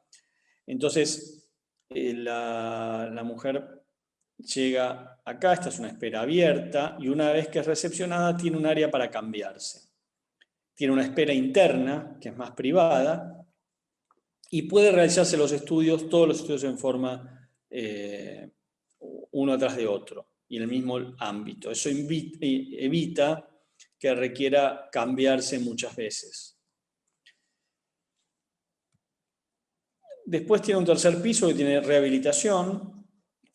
Entonces, la mujer llega acá, esta es una espera abierta, y una vez que es recepcionada tiene un área para cambiarse. Tiene una espera interna, que es más privada, y puede realizarse todos los estudios en forma uno atrás de otro, y en el mismo ámbito. Eso evita que requiera cambiarse muchas veces. Después tiene un tercer piso que tiene rehabilitación.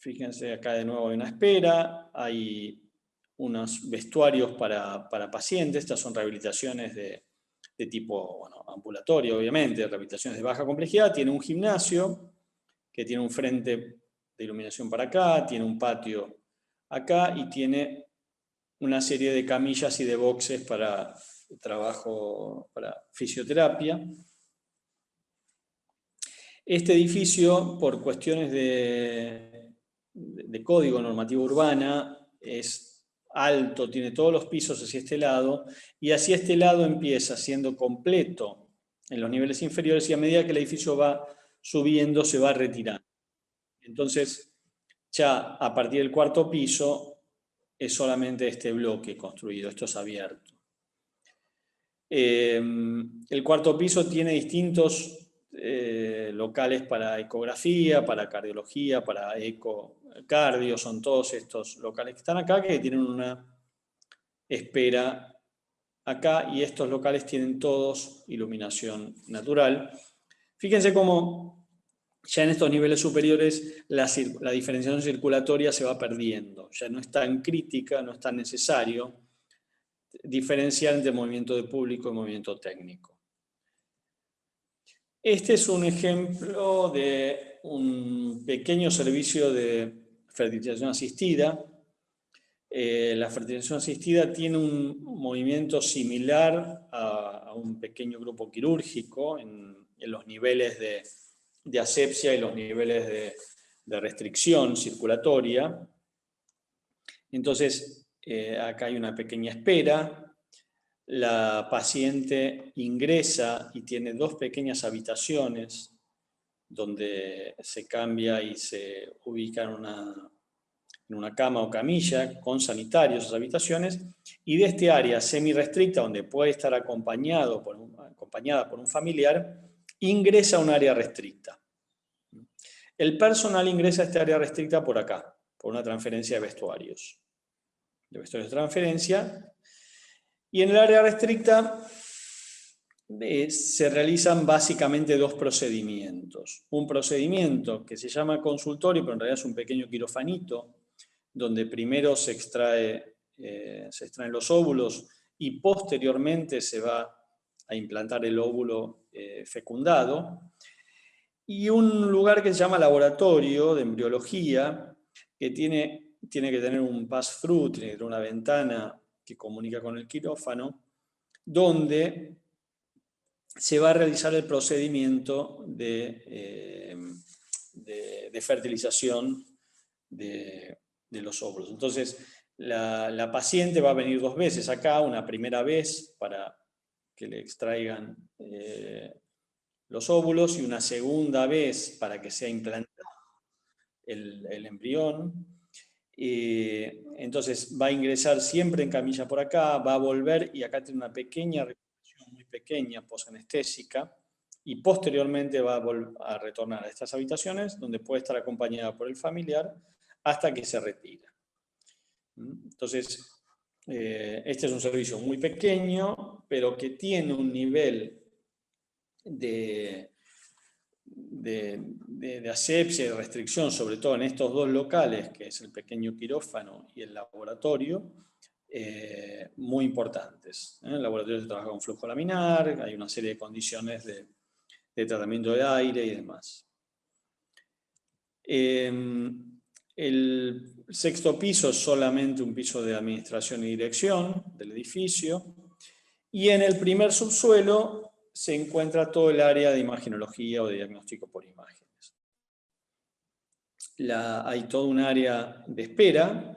Fíjense, acá de nuevo hay una espera, hay unos vestuarios para pacientes. Estas son rehabilitaciones de tipo ambulatorio, obviamente, rehabilitaciones de baja complejidad. Tiene un gimnasio que tiene un frente de iluminación para acá, tiene un patio acá y tiene una serie de camillas y de boxes para trabajo, para fisioterapia. Este edificio, por cuestiones de código normativo urbana, es alto, tiene todos los pisos hacia este lado, y hacia este lado empieza siendo completo en los niveles inferiores, y a medida que el edificio va subiendo se va retirando. Entonces, ya a partir del cuarto piso es solamente este bloque construido, esto es abierto. El cuarto piso tiene distintos locales para ecografía, para cardiología, para ecocardio, son todos estos locales que están acá, que tienen una espera acá, y estos locales tienen todos iluminación natural. Fíjense cómo ya en estos niveles superiores la diferenciación circulatoria se va perdiendo, ya no es tan crítica, no es tan necesario diferenciar entre movimiento de público y movimiento técnico. Este es un ejemplo de un pequeño servicio de fertilización asistida. La fertilización asistida tiene un movimiento similar a un pequeño grupo quirúrgico en los niveles de asepsia y los niveles de restricción circulatoria. Entonces, acá hay una pequeña espera. La paciente ingresa y tiene 2 pequeñas habitaciones donde se cambia y se ubica en una cama o camilla con sanitarios esas habitaciones, y de este área semi-restricta, donde puede estar acompañada por un familiar, ingresa a un área restricta. El personal ingresa a esta área restricta por acá, por una transferencia de vestuarios. De vestuarios de transferencia. Y en el área restricta se realizan básicamente 2 procedimientos. Un procedimiento que se llama consultorio, pero en realidad es un pequeño quirofanito, donde primero se extraen los óvulos y posteriormente se va a implantar el óvulo fecundado. Y un lugar que se llama laboratorio de embriología, que tiene que tener un pass-through, tiene que tener una ventana que comunica con el quirófano, donde se va a realizar el procedimiento de fertilización de los óvulos. Entonces, la paciente va a venir 2 veces acá, una primera vez para que le extraigan los óvulos y una segunda vez para que sea implantado el embrión. Entonces va a ingresar siempre en camilla por acá, va a volver y acá tiene una pequeña recuperación muy pequeña posanestésica y posteriormente va a retornar a estas habitaciones donde puede estar acompañada por el familiar hasta que se retira. Entonces, este es un servicio muy pequeño, pero que tiene un nivel de asepsia y restricción, sobre todo en estos 2 locales, que es el pequeño quirófano y el laboratorio, muy importantes. En el laboratorio se trabaja con flujo laminar, hay una serie de condiciones de tratamiento de aire y demás. El 6º piso es solamente un piso de administración y dirección del edificio, y en el primer subsuelo se encuentra todo el área de imagenología o de diagnóstico por imágenes. Hay todo un área de espera.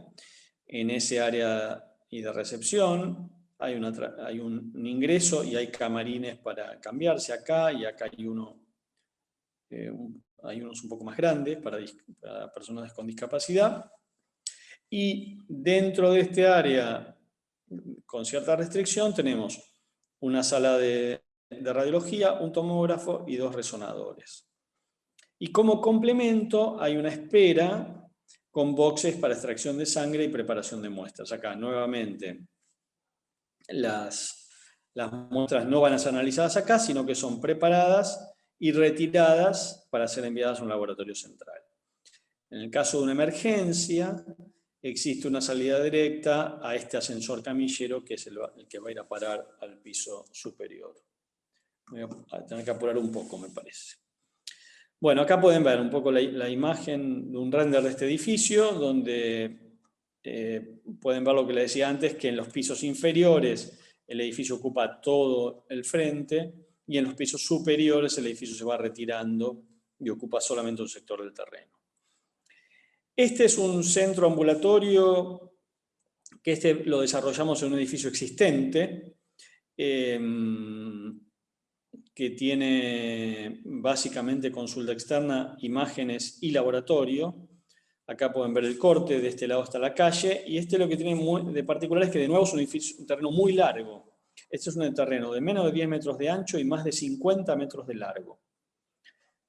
En ese área y de recepción hay un ingreso y hay camarines para cambiarse acá, y acá hay unos un poco más grandes para personas con discapacidad. Y dentro de este área con cierta restricción tenemos una sala de radiología, un tomógrafo y 2 resonadores. Y como complemento hay una espera con boxes para extracción de sangre y preparación de muestras. Acá nuevamente las muestras no van a ser analizadas acá, sino que son preparadas y retiradas para ser enviadas a un laboratorio central. En el caso de una emergencia, existe una salida directa a este ascensor camillero, que es el que va a ir a parar al piso superior. Voy a tener que apurar un poco, me parece. Bueno, acá pueden ver un poco la imagen de un render de este edificio, donde pueden ver lo que les decía antes, que en los pisos inferiores el edificio ocupa todo el frente, y en los pisos superiores el edificio se va retirando y ocupa solamente un sector del terreno. Este es un centro ambulatorio que lo desarrollamos en un edificio existente, que tiene básicamente consulta externa, imágenes y laboratorio. Acá pueden ver el corte, de este lado está la calle, y lo que tiene de particular es que de nuevo es un terreno muy largo. Este es un terreno de menos de 10 metros de ancho y más de 50 metros de largo.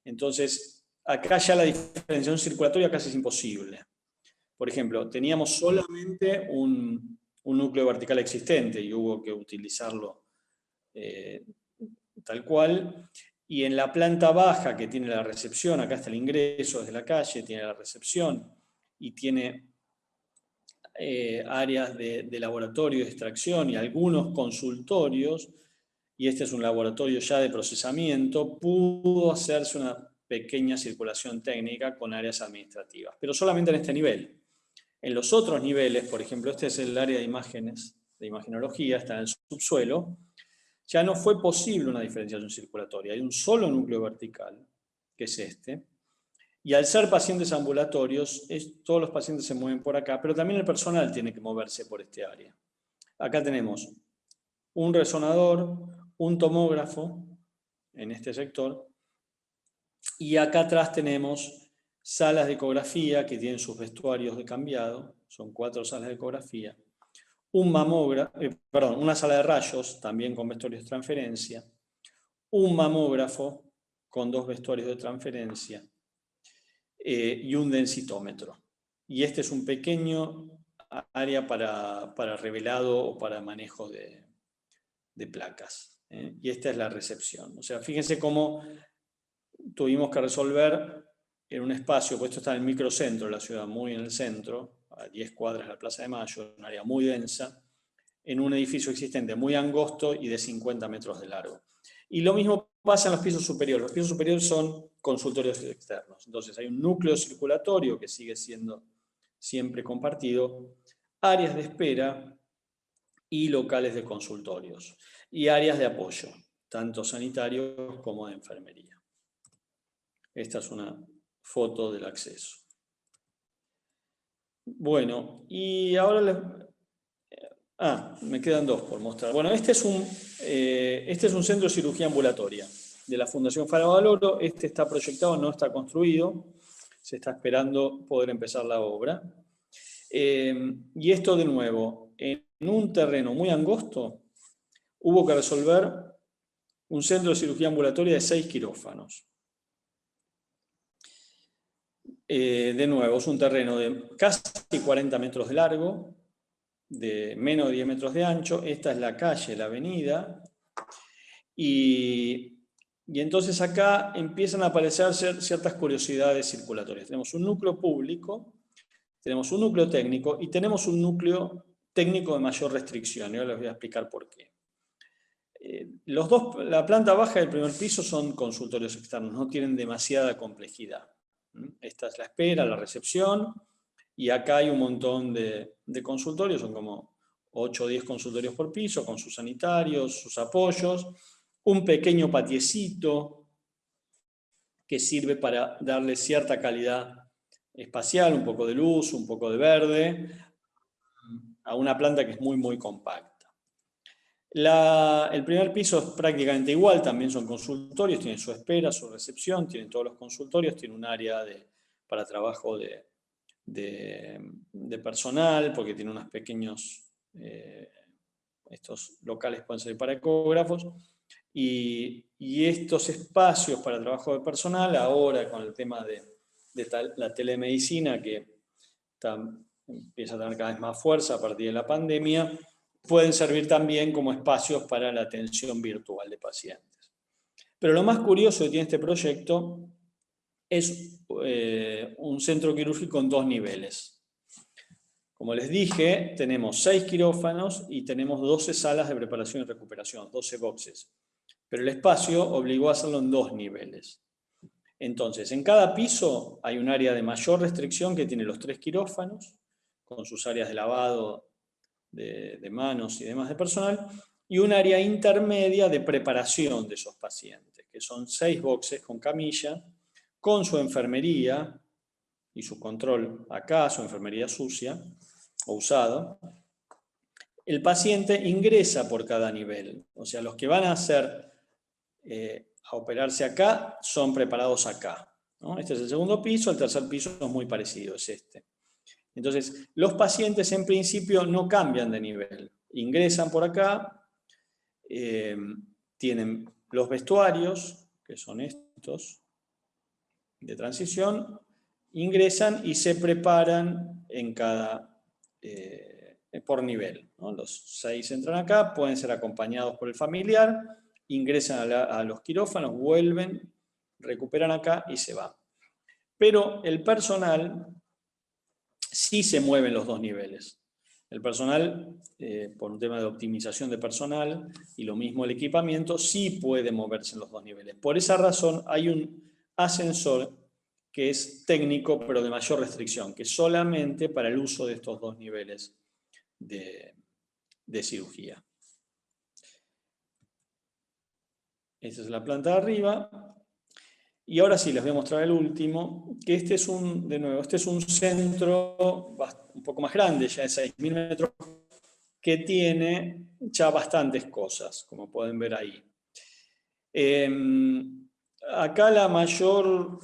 Entonces, acá ya la diferenciación circulatoria casi es imposible. Por ejemplo, teníamos solamente un núcleo vertical existente y hubo que utilizarlo tal cual. Y en la planta baja, que tiene la recepción, acá está el ingreso desde la calle, tiene la recepción y tiene áreas de laboratorio de extracción y algunos consultorios, y este es un laboratorio ya de procesamiento, pudo hacerse una pequeña circulación técnica con áreas administrativas, pero solamente en este nivel. En los otros niveles, por ejemplo, este es el área de imágenes, de imagenología, está en el subsuelo, ya no fue posible una diferenciación circulatoria. Hay un solo núcleo vertical, que es este, y al ser pacientes ambulatorios, todos los pacientes se mueven por acá, pero también el personal tiene que moverse por este área. Acá tenemos un resonador, un tomógrafo en este sector, y acá atrás tenemos salas de ecografía que tienen sus vestuarios de cambiado, son 4 salas de ecografía, una sala de rayos, también con vestuarios de transferencia, un mamógrafo con 2 vestuarios de transferencia y un densitómetro. Y este es un pequeño área para revelado o para manejo de placas. Y esta es la recepción. O sea, fíjense cómo tuvimos que resolver en un espacio, pues esto está en el microcentro de la ciudad, muy en el centro, a 10 cuadras de la Plaza de Mayo, un área muy densa, en un edificio existente muy angosto y de 50 metros de largo. Y lo mismo pasa en los pisos superiores. Los pisos superiores son consultorios externos. Entonces hay un núcleo circulatorio que sigue siendo siempre compartido, áreas de espera y locales de consultorios. Y áreas de apoyo, tanto sanitarios como de enfermería. Esta es una foto del acceso. Bueno, y ahora les... me quedan 2 por mostrar. Bueno, este es un centro de cirugía ambulatoria de la Fundación Faravaloro. Este está proyectado, no está construido. Se está esperando poder empezar la obra. Y esto de nuevo, en un terreno muy angosto, hubo que resolver un centro de cirugía ambulatoria de 6 quirófanos. De nuevo, es un terreno de casi 40 metros de largo, de menos de 10 metros de ancho. Esta es la calle, la avenida, y entonces acá empiezan a aparecer ciertas curiosidades circulatorias. Tenemos un núcleo público, tenemos un núcleo técnico y tenemos un núcleo técnico de mayor restricción. Y ahora les voy a explicar por qué. La planta baja y el primer piso son consultorios externos, no tienen demasiada complejidad. Esta es la espera, la recepción, y acá hay un montón de consultorios, son como 8 o 10 consultorios por piso, con sus sanitarios, sus apoyos, un pequeño patiecito que sirve para darle cierta calidad espacial, un poco de luz, un poco de verde, a una planta que es muy, muy compacta. El primer piso es prácticamente igual, también son consultorios, tienen su espera, su recepción, tienen todos los consultorios, tiene un área para trabajo de personal, porque tiene unos pequeños, estos locales pueden ser para ecógrafos, y estos espacios para trabajo de personal, ahora con el tema de la telemedicina, que empieza a tener cada vez más fuerza a partir de la pandemia, pueden servir también como espacios para la atención virtual de pacientes. Pero lo más curioso que tiene este proyecto es un centro quirúrgico en 2 niveles. Como les dije, tenemos 6 quirófanos y tenemos 12 salas de preparación y recuperación, 12 boxes. Pero el espacio obligó a hacerlo en 2 niveles. Entonces, en cada piso hay un área de mayor restricción que tiene los 3 quirófanos, con sus áreas de lavado de manos y demás de personal, y un área intermedia de preparación de esos pacientes, que son 6 boxes con camilla, con su enfermería y su control acá, su enfermería sucia o usado. El paciente ingresa por cada nivel, o sea, los que van a a operarse acá son preparados acá, ¿no? Este es el segundo piso, el tercer piso es muy parecido, es este. Entonces, los pacientes en principio no cambian de nivel, ingresan por acá, tienen los vestuarios, que son estos, de transición, ingresan y se preparan por nivel, ¿no? Los 6 entran acá, pueden ser acompañados por el familiar ingresan a los quirófanos, vuelven, recuperan acá y se van. Pero el personal sí se mueve en los dos niveles. El personal, por un tema de optimización de personal, y lo mismo el equipamiento, sí puede moverse en los dos niveles. Por esa razón hay un ascensor que es técnico, pero de mayor restricción, que es solamente para el uso de estos dos niveles de cirugía. Esta es la planta de arriba. Y ahora sí, les voy a mostrar el último, que este es un centro un poco más grande, ya de 6.000 metros, que tiene ya bastantes cosas, como pueden ver ahí. Acá la mayor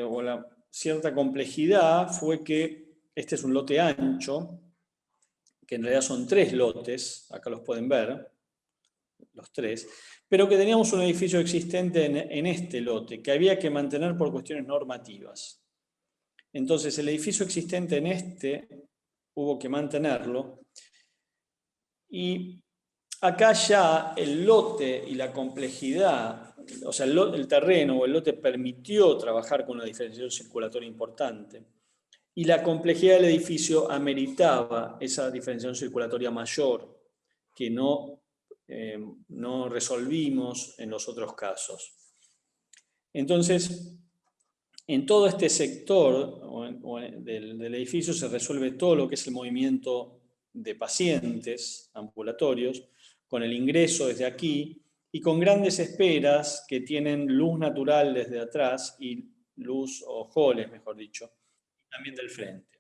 o la cierta complejidad fue que este es un lote ancho, que en realidad son 3 lotes, acá los pueden ver, los 3, pero que teníamos un edificio existente en este lote, que había que mantener por cuestiones normativas. Entonces el edificio existente en este hubo que mantenerlo, y acá ya el lote y la complejidad, o sea, el terreno o el lote permitió trabajar con una diferenciación circulatoria importante, y la complejidad del edificio ameritaba esa diferenciación circulatoria mayor, que no resolvimos en los otros casos. Entonces, en todo este sector del edificio se resuelve todo lo que es el movimiento de pacientes ambulatorios, con el ingreso desde aquí y con grandes esperas que tienen luz natural desde atrás y luz o halls, mejor dicho, también del frente.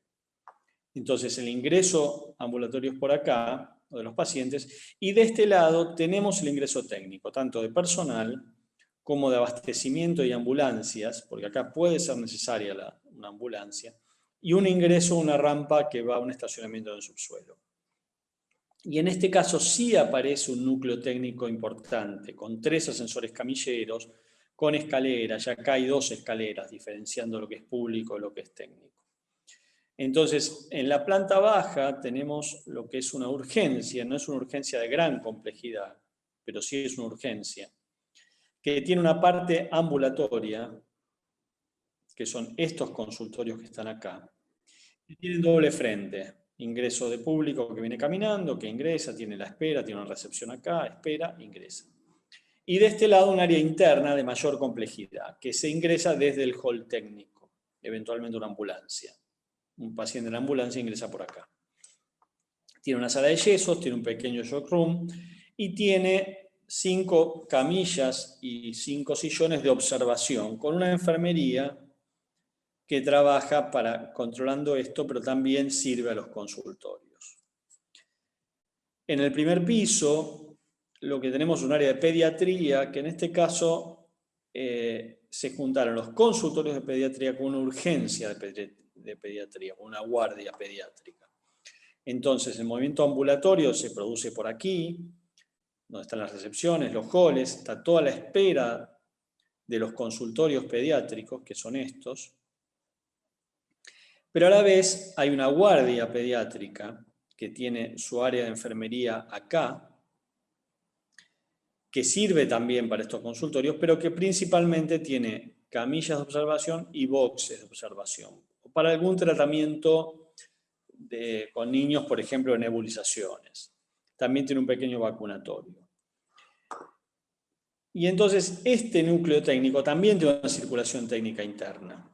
Entonces el ingreso ambulatorio es por acá, o de los pacientes, y de este lado tenemos el ingreso técnico, tanto de personal como de abastecimiento y ambulancias, porque acá puede ser necesaria una ambulancia, y un ingreso, una rampa que va a un estacionamiento en el subsuelo. Y en este caso sí aparece un núcleo técnico importante, con 3 ascensores camilleros, con escaleras, y acá hay 2 escaleras, diferenciando lo que es público y lo que es técnico. Entonces, en la planta baja tenemos lo que es una urgencia, no es una urgencia de gran complejidad, pero sí es una urgencia, que tiene una parte ambulatoria, que son estos consultorios que están acá, y tienen doble frente, ingreso de público que viene caminando, que ingresa, tiene la espera, tiene una recepción acá, espera, ingresa. Y de este lado un área interna de mayor complejidad, que se ingresa desde el hall técnico, eventualmente una ambulancia. Un paciente en la ambulancia ingresa por acá. Tiene una sala de yesos, tiene un pequeño shock room y tiene 5 camillas y 5 sillones de observación, con una enfermería que trabaja controlando esto, pero también sirve a los consultorios. En el primer piso, lo que tenemos es un área de pediatría, que en este caso se juntaron los consultorios de pediatría con una urgencia de pediatría, con una guardia pediátrica. Entonces, el movimiento ambulatorio se produce por aquí, donde están las recepciones, los halls, está toda la espera de los consultorios pediátricos, que son estos. Pero a la vez hay una guardia pediátrica que tiene su área de enfermería acá, que sirve también para estos consultorios, pero que principalmente tiene camillas de observación y boxes de observación, para algún tratamiento con niños, por ejemplo, de nebulizaciones. También tiene un pequeño vacunatorio. Y entonces este núcleo técnico también tiene una circulación técnica interna.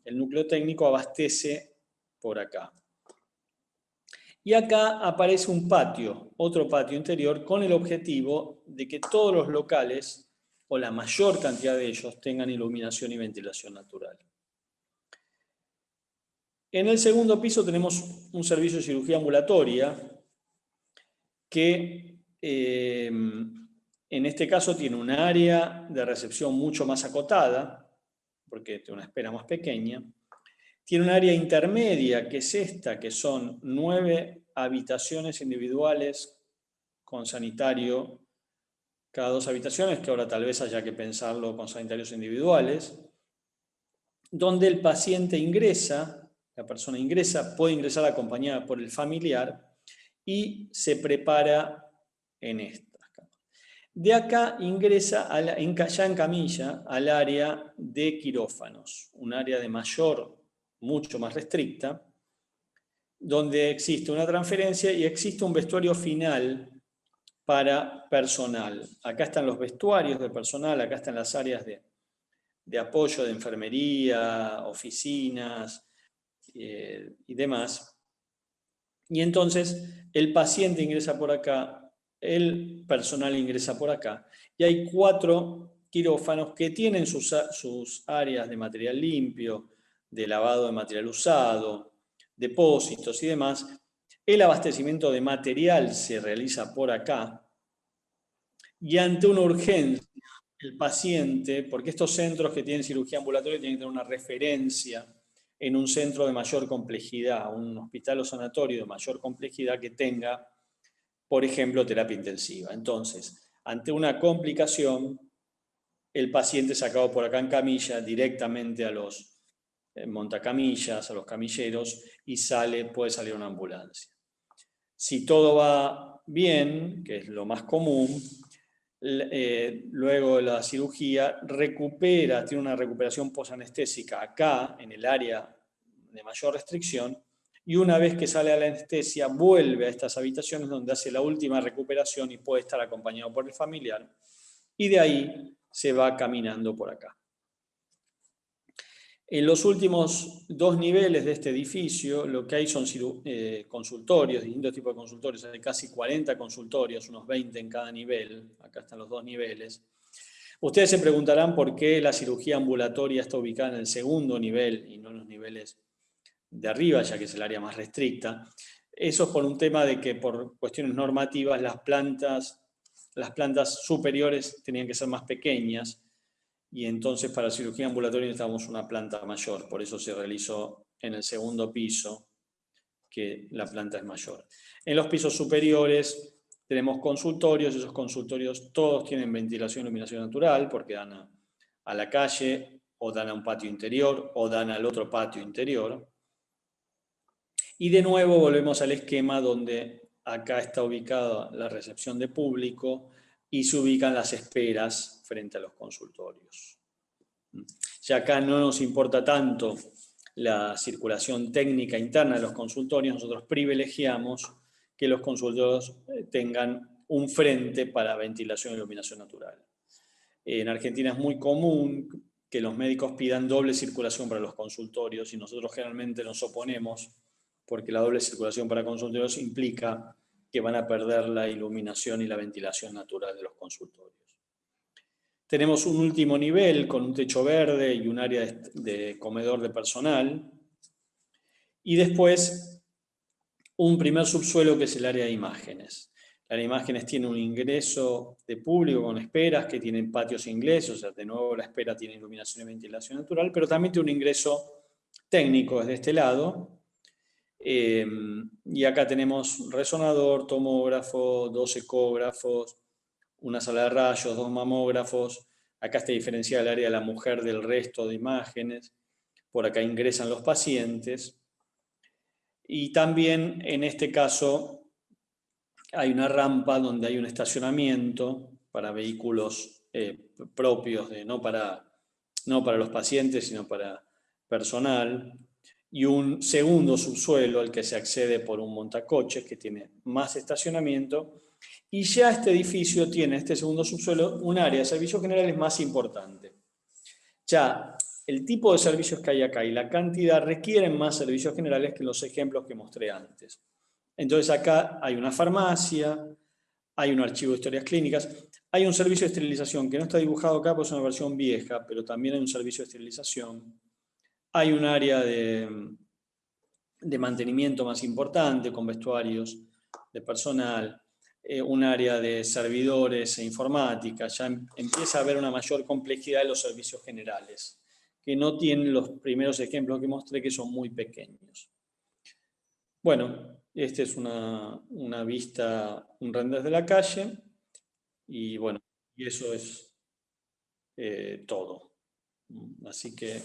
El núcleo técnico abastece por acá. Y acá aparece un patio, otro patio interior, con el objetivo de que todos los locales, o la mayor cantidad de ellos, tengan iluminación y ventilación natural. En el segundo piso tenemos un servicio de cirugía ambulatoria que en este caso tiene un área de recepción mucho más acotada, porque tiene una espera más pequeña. Tiene un área intermedia, que es esta, que son 9 habitaciones individuales con sanitario, cada 2 habitaciones, que ahora tal vez haya que pensarlo con sanitarios individuales, donde el paciente ingresa, la persona ingresa, puede ingresar acompañada por el familiar y se prepara en esta. De acá ingresa ya en camilla al área de quirófanos, un área de mucho más restricta, donde existe una transferencia y existe un vestuario final para personal. Acá están los vestuarios de personal, acá están las áreas de apoyo de enfermería, oficinas y demás. Y entonces el paciente ingresa por acá, el personal ingresa por acá, y hay 4 quirófanos que tienen sus áreas de material limpio, de lavado de material usado, depósitos y demás. El abastecimiento de material se realiza por acá, y ante una urgencia, el paciente, porque estos centros que tienen cirugía ambulatoria tienen que tener una referencia en un centro de mayor complejidad, un hospital o sanatorio de mayor complejidad que tenga, por ejemplo, terapia intensiva. Entonces, ante una complicación, el paciente es sacado por acá en camilla directamente a los montacamillas, a los camilleros, y puede salir una ambulancia. Si todo va bien, que es lo más común, luego de la cirugía tiene una recuperación posanestésica acá, en el área de mayor restricción, y una vez que sale a la anestesia, vuelve a estas habitaciones donde hace la última recuperación y puede estar acompañado por el familiar, y de ahí se va caminando por acá. En los últimos 2 niveles de este edificio, lo que hay son consultorios, distintos tipos de consultorios. Hay casi 40 consultorios, unos 20 en cada nivel. Acá están los 2 niveles. Ustedes se preguntarán por qué la cirugía ambulatoria está ubicada en el segundo nivel y no en los niveles de arriba, ya que es el área más restricta. Eso es por un tema de que por cuestiones normativas las plantas superiores tenían que ser más pequeñas, y entonces para cirugía ambulatoria necesitamos una planta mayor, por eso se realizó en el segundo piso, que la planta es mayor. En los pisos superiores tenemos consultorios, esos consultorios todos tienen ventilación y iluminación natural, porque dan a la calle, o dan a un patio interior, o dan al otro patio interior. Y de nuevo volvemos al esquema donde acá está ubicada la recepción de público y se ubican las esperas frente a los consultorios. Ya acá no nos importa tanto la circulación técnica interna de los consultorios, nosotros privilegiamos que los consultorios tengan un frente para ventilación y iluminación natural. En Argentina es muy común que los médicos pidan doble circulación para los consultorios, y nosotros generalmente nos oponemos porque la doble circulación para consultorios implica que van a perder la iluminación y la ventilación natural de los consultorios. Tenemos un último nivel con un techo verde y un área de comedor de personal. Y después un primer subsuelo que es el área de imágenes. El área de imágenes tiene un ingreso de público con esperas que tienen patios ingleses, o sea, de nuevo la espera tiene iluminación y ventilación natural, pero también tiene un ingreso técnico desde este lado. Y acá tenemos resonador, tomógrafo, 2 ecógrafos, una sala de rayos, 2 mamógrafos. Acá está diferenciada el área de la mujer del resto de imágenes. Por acá ingresan los pacientes. Y también en este caso hay una rampa donde hay un estacionamiento para vehículos propios, no para los pacientes, sino para personal. Y un segundo subsuelo al que se accede por un montacoches que tiene más estacionamiento. Y ya este edificio tiene, este segundo subsuelo, un área de servicios generales más importante. Ya el tipo de servicios que hay acá y la cantidad requieren más servicios generales que los ejemplos que mostré antes. Entonces acá hay una farmacia, hay un archivo de historias clínicas, hay un servicio de esterilización que no está dibujado acá porque es una versión vieja, pero también hay un servicio de esterilización. Hay un área de mantenimiento más importante con vestuarios de personal, un área de servidores e informática. Ya empieza a haber una mayor complejidad de los servicios generales, que no tienen los primeros ejemplos que mostré, que son muy pequeños. Bueno, esta es una vista, un render de la calle, y bueno, y eso es todo. Así que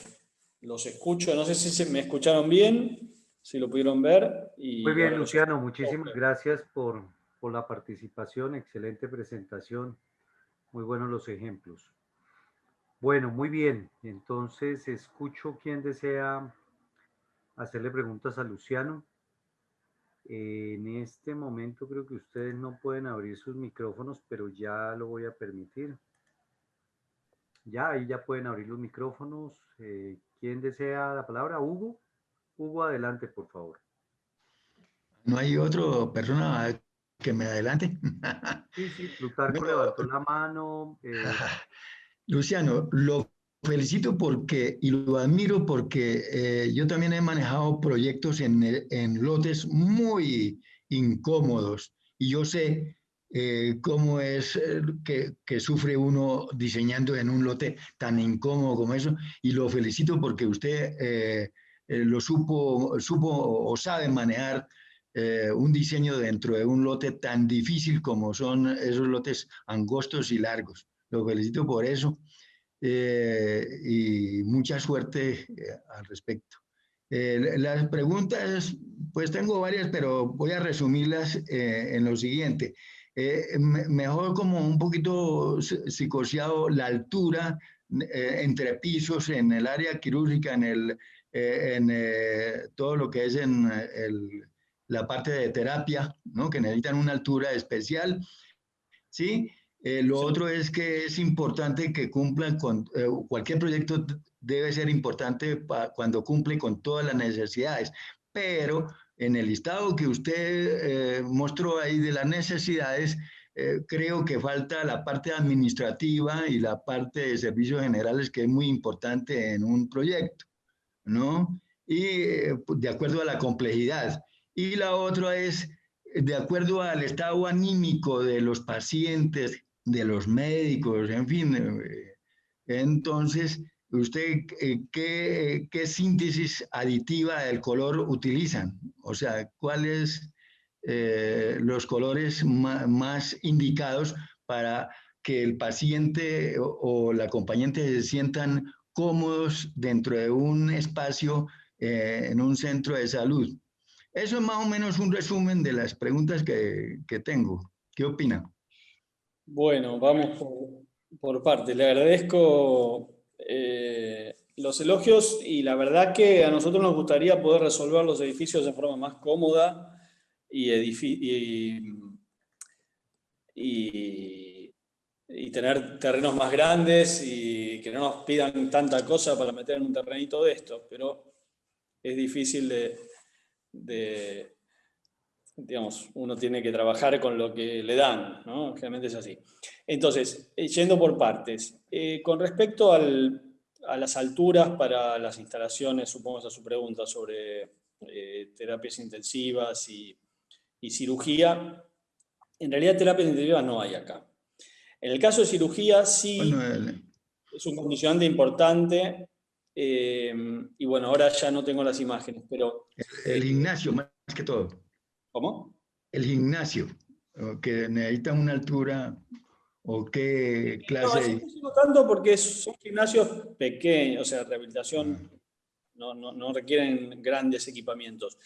los escucho, no sé si me escucharon bien, si lo pudieron ver. Muy Y bien, ahora los Luciano, escucho. muchísimas gracias por la participación, excelente presentación. Muy buenos los ejemplos. Bueno, muy bien. Entonces, escucho quién desea hacerle preguntas a Luciano. En este momento creo que ustedes no pueden abrir sus micrófonos, pero ya lo voy a permitir. Ya, ahí ya pueden abrir los micrófonos. ¿Quién desea la palabra? Hugo. Hugo, adelante, por favor. ¿No hay otra persona que me adelante? Sí, sí, Plutarco Bueno, levantó la mano. Luciano, lo felicito porque, y lo admiro porque yo también he manejado proyectos en lotes muy incómodos y yo sé cómo es que sufre uno diseñando en un lote tan incómodo como eso y lo felicito porque usted lo supo o sabe manejar un diseño dentro de un lote tan difícil como son esos lotes angostos y largos. Lo felicito por eso y mucha suerte al respecto. Las preguntas, pues tengo varias, pero voy a resumirlas en lo siguiente. Mejor como un poquito psicoseado la altura entre pisos en el área quirúrgica, en todo lo que es en la parte de terapia, ¿no? Que necesitan una altura especial, ¿sí? Lo Sí. otro es que es importante que cumplan con, cualquier proyecto debe ser importante cuando cumple con todas las necesidades, pero en el listado que usted mostró ahí de las necesidades, creo que falta la parte administrativa y la parte de servicios generales, que es muy importante en un proyecto, ¿no? Y de acuerdo a la complejidad. Y la otra es de acuerdo al estado anímico de los pacientes, de los médicos, en fin. Entonces, ¿usted qué síntesis aditiva del color utilizan? O sea, ¿cuáles los colores más indicados para que el paciente o la acompañante se sientan cómodos dentro de un espacio en un centro de salud? Eso es más o menos un resumen de las preguntas que tengo. ¿Qué opina? Bueno, vamos por partes. Le agradezco los elogios y la verdad que a nosotros nos gustaría poder resolver los edificios de forma más cómoda y, y- y tener terrenos más grandes y que no nos pidan tanta cosa para meter en un terrenito de estos, pero es difícil de, digamos, uno tiene que trabajar con lo que le dan, ¿no? Generalmente es así. Entonces, yendo por partes, con respecto a las alturas para las instalaciones, supongo esa es su pregunta sobre terapias intensivas y cirugía, en realidad terapias intensivas no hay acá. En el caso de cirugía Bueno, sí es un condicionante importante y bueno, ahora ya no tengo las imágenes, pero el gimnasio, más que todo. ¿cómo? El gimnasio, que necesita una altura o qué No, clase eso no tanto porque son gimnasios pequeños, o sea, rehabilitación no requieren grandes equipamientos.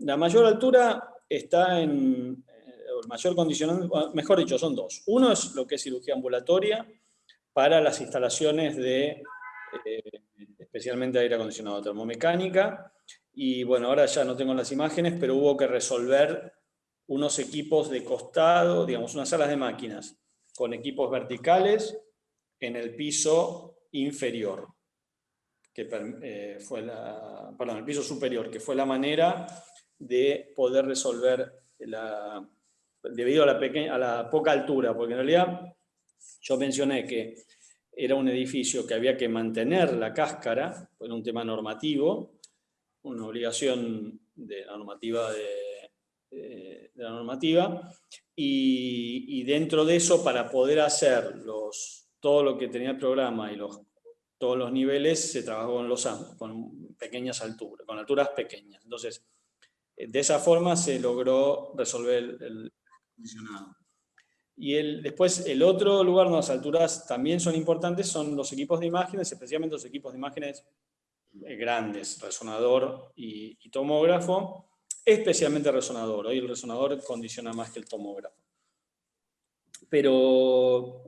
La mayor altura está o el mayor condicionante, mejor dicho, son dos. Uno es lo que es cirugía ambulatoria para las instalaciones de, especialmente aire acondicionado, termomecánica. Y bueno, ahora ya no tengo las imágenes, pero hubo que resolver unos equipos de costado, digamos, unas salas de máquinas con equipos verticales en el piso inferior, que perdón, el piso superior, que fue la manera de poder resolver debido a la poca altura, porque en realidad yo mencioné que era un edificio que había que mantener la cáscara, por un tema normativo, una obligación de la normativa de la normativa, y dentro de eso, para poder hacer todo lo que tenía el programa y todos los niveles, se trabajó con pequeñas alturas, con alturas pequeñas. Entonces, de esa forma se logró resolver el condicionado. Y después, el otro lugar donde las alturas también son importantes son los equipos de imágenes, especialmente los equipos de imágenes grandes, resonador y tomógrafo, especialmente resonador. Hoy el resonador condiciona más que el tomógrafo. pero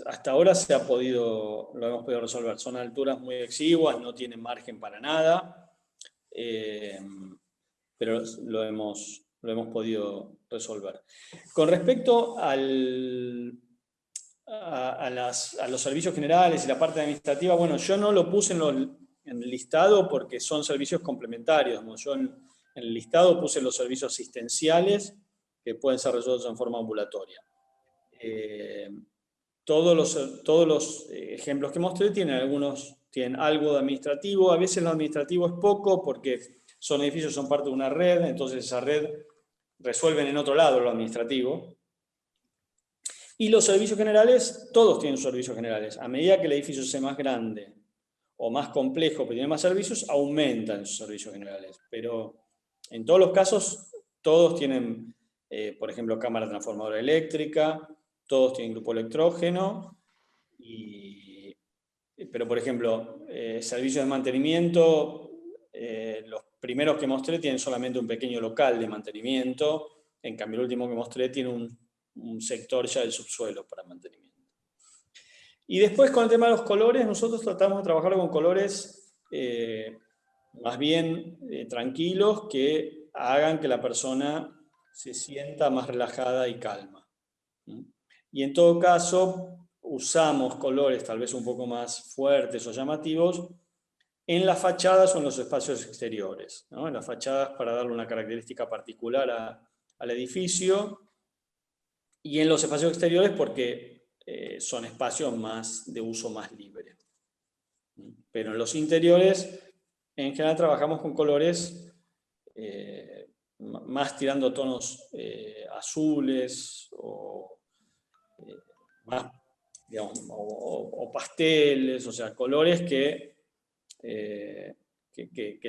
hasta ahora lo hemos podido resolver. Son alturas muy exiguas, no tienen margen para nada, pero lo hemos podido resolver. Con respecto a los servicios generales y la parte administrativa, bueno, yo no lo puse en el listado porque son servicios complementarios, ¿no? Yo en el listado puse los servicios asistenciales que pueden ser resueltos en forma ambulatoria. Todos los ejemplos que mostré tienen algo de administrativo. A veces lo administrativo es poco porque son edificios, son parte de una red, entonces esa red resuelven en otro lado lo administrativo. Y los servicios generales, todos tienen servicios generales. A medida que el edificio sea más grande o más complejo, pero tiene más servicios, aumentan sus servicios generales. Pero en todos los casos, todos tienen, por ejemplo, cámara transformadora eléctrica, todos tienen grupo electrógeno, pero por ejemplo, servicios de mantenimiento, los primeros que mostré tienen solamente un pequeño local de mantenimiento, en cambio el último que mostré tiene un sector ya del subsuelo para mantenimiento. Y después con el tema de los colores, nosotros tratamos de trabajar con colores más bien tranquilos, que hagan que la persona se sienta más relajada y calma. Y en todo caso, usamos colores tal vez un poco más fuertes o llamativos en las fachadas o en los espacios exteriores, ¿no? En las fachadas para darle una característica particular al edificio, y en los espacios exteriores porque son espacios de uso más libre. Pero en los interiores, en general trabajamos con colores más tirando tonos azules o más, digamos, o pasteles, o sea, colores que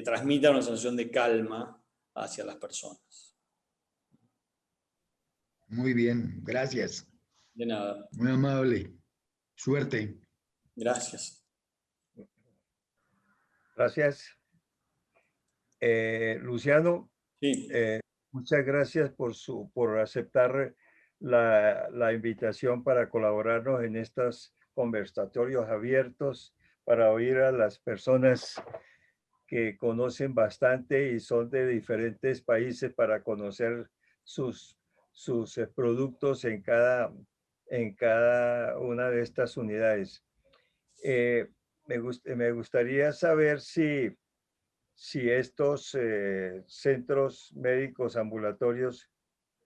transmitan una sensación de calma hacia las personas. Muy bien, gracias. De nada. Muy amable. Suerte. Gracias. Gracias. Luciano, Sí. muchas gracias por aceptar la invitación para colaborarnos en estos conversatorios abiertos para oír a las personas que conocen bastante y son de diferentes países para conocer sus productos en cada una de estas unidades. Me gustaría saber si estos centros médicos ambulatorios,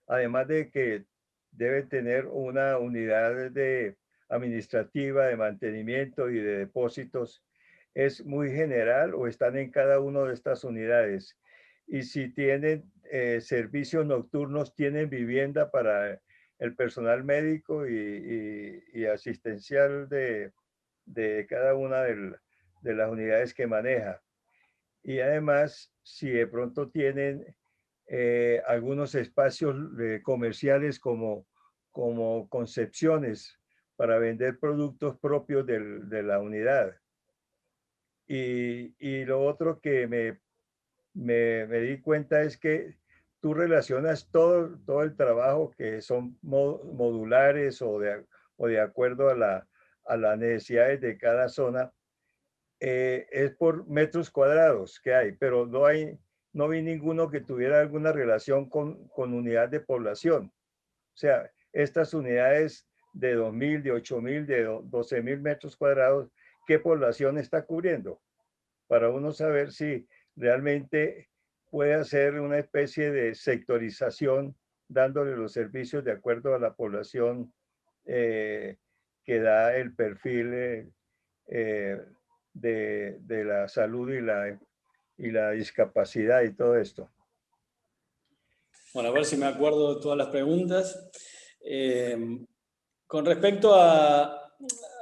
además de que deben tener una unidad administrativa de mantenimiento y de depósitos, ¿es muy general o están en cada una de estas unidades? Y si tienen servicios nocturnos, ¿tienen vivienda para el personal médico y asistencial de cada una de las unidades que maneja? Y además, si de pronto tienen algunos espacios comerciales como concepciones para vender productos propios de la unidad. Y lo otro que me di cuenta es que tú relacionas todo el trabajo que son modulares o de acuerdo a las necesidades de cada zona, es por metros cuadrados que hay, pero no vi ninguno que tuviera alguna relación con unidad de población. O sea, estas unidades de 2.000, de 8.000, de 12.000 metros cuadrados, ¿qué población está cubriendo? Para uno saber si realmente puede hacer una especie de sectorización, dándole los servicios de acuerdo a la población que da el perfil de la salud y la discapacidad y todo esto. Bueno, a ver si me acuerdo de todas las preguntas. Con respecto a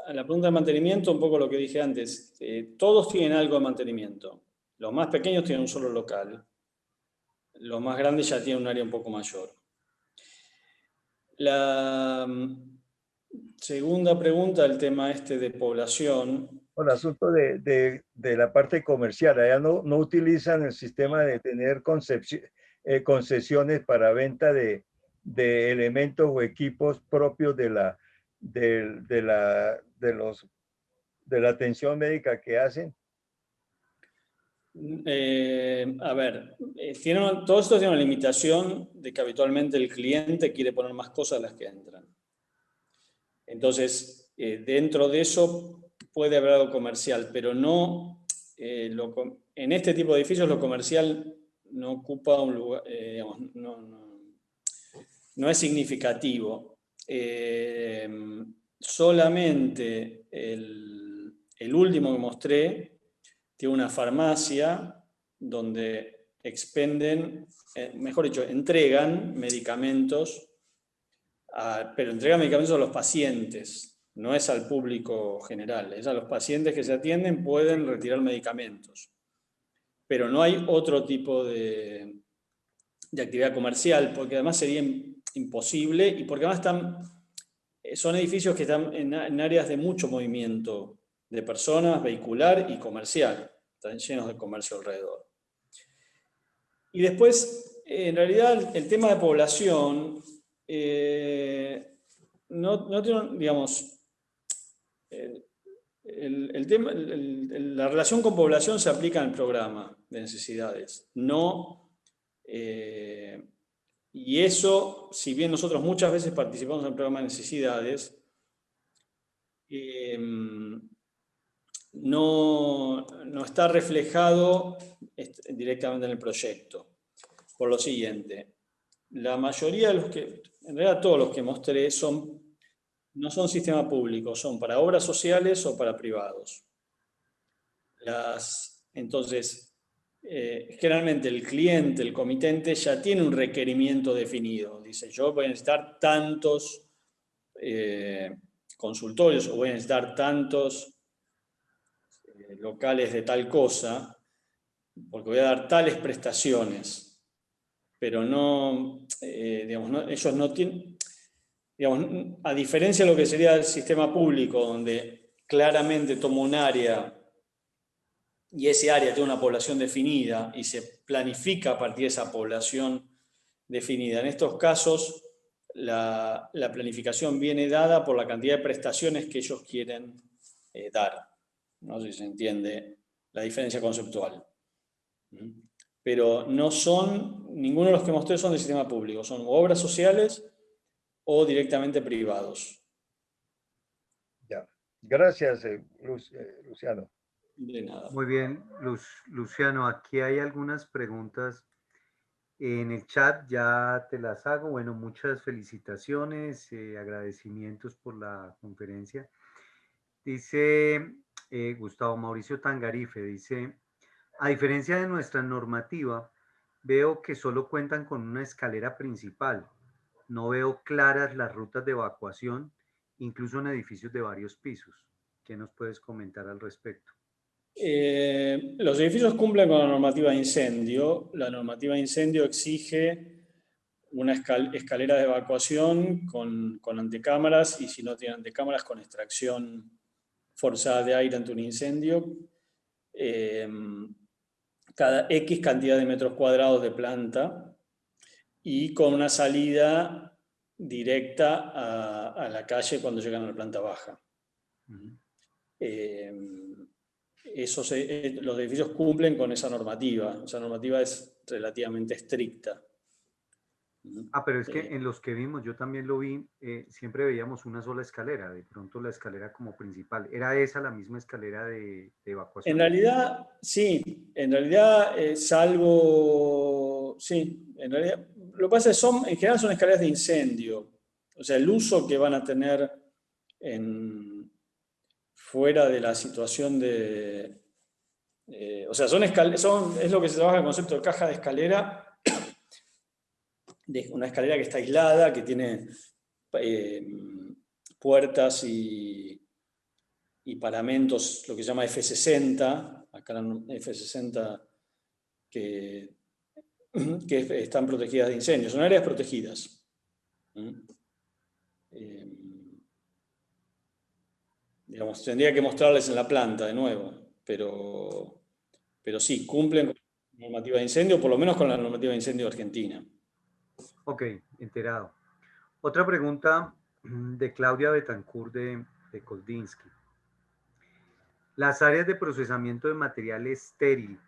la pregunta de mantenimiento, un poco lo que dije antes, todos tienen algo de mantenimiento. Los más pequeños tienen un solo local. Los más grandes ya tienen un área un poco mayor. La segunda pregunta, el tema de población. El asunto de la parte comercial, allá no utilizan el sistema de tener concesiones para venta de de elementos o equipos propios de la atención médica que hacen? A ver, todo esto tiene una limitación de que habitualmente el cliente quiere poner más cosas de las que entran. Entonces, dentro de eso puede haber algo comercial, pero no, en este tipo de edificios lo comercial no ocupa un lugar, digamos, no es significativo. Solamente el último que mostré tiene una farmacia donde expenden, mejor dicho, entregan medicamentos, pero entregan medicamentos a los pacientes, no es al público general, es a los pacientes que se atienden pueden retirar medicamentos. Pero no hay otro tipo de actividad comercial, porque además sería imposible y porque además son edificios que están en áreas de mucho movimiento de personas, vehicular y comercial. Están llenos de comercio alrededor. Y después, en realidad, el tema de población no tiene, digamos, la relación con población se aplica en el programa de necesidades. Y eso, si bien nosotros muchas veces participamos en el programa de necesidades, no está reflejado directamente en el proyecto. Por lo siguiente, la mayoría de en realidad todos los que mostré no son sistema público, son para obras sociales o para privados. Entonces, generalmente el cliente, el comitente, ya tiene un requerimiento definido. Dice, yo voy a necesitar tantos consultorios o voy a necesitar tantos locales de tal cosa, porque voy a dar tales prestaciones. Pero ellos no tienen, digamos, a diferencia de lo que sería el sistema público, donde claramente toma un área y ese área tiene una población definida y se planifica a partir de esa población definida. En estos casos, la planificación viene dada por la cantidad de prestaciones que ellos quieren dar. No sé si se entiende la diferencia conceptual. Pero ninguno de los que mostré son del sistema público, son obras sociales o directamente privados. Ya. Gracias, Luciano. De nada. Muy bien, Luciano, aquí hay algunas preguntas en el chat, ya te las hago. Bueno, muchas felicitaciones, agradecimientos por la conferencia. Dice Gustavo Mauricio Tangarife, dice, a diferencia de nuestra normativa, veo que solo cuentan con una escalera principal. No veo claras las rutas de evacuación, incluso en edificios de varios pisos. ¿Qué nos puedes comentar al respecto? Los edificios cumplen con la normativa de incendio. La normativa de incendio exige una escalera de evacuación con antecámaras y si no tiene antecámaras con extracción forzada de aire ante un incendio. Cada X cantidad de metros cuadrados de planta y con una salida directa a la calle cuando llegan a la planta baja. Los edificios cumplen con esa normativa. Esa normativa es relativamente estricta. Pero es que en los que vimos, yo también lo vi, siempre veíamos una sola escalera, de pronto la escalera como principal. ¿Era esa la misma escalera de evacuación? En realidad, sí. En realidad, sí. En realidad, lo que pasa es que en general son escaleras de incendio. O sea, el uso que van a tener fuera de la situación de... o sea, es lo que se trabaja el concepto de caja de escalera, de una escalera que está aislada, que tiene puertas y paramentos, lo que se llama F60, acá la F60, que están protegidas de incendios, son áreas protegidas. Digamos, tendría que mostrarles en la planta de nuevo, pero sí, cumplen con la normativa de incendio, por lo menos con la normativa de incendio argentina. Ok, enterado. Otra pregunta de Claudia Betancourt de Koldinsky. Las áreas de procesamiento de material estéril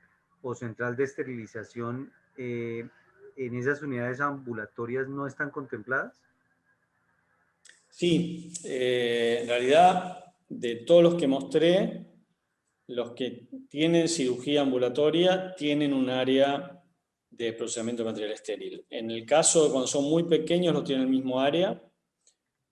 o central de esterilización en esas unidades ambulatorias no están contempladas. Sí, en realidad, de todos los que mostré, los que tienen cirugía ambulatoria tienen un área de procesamiento de material estéril. En el caso de cuando son muy pequeños, no tienen el mismo área.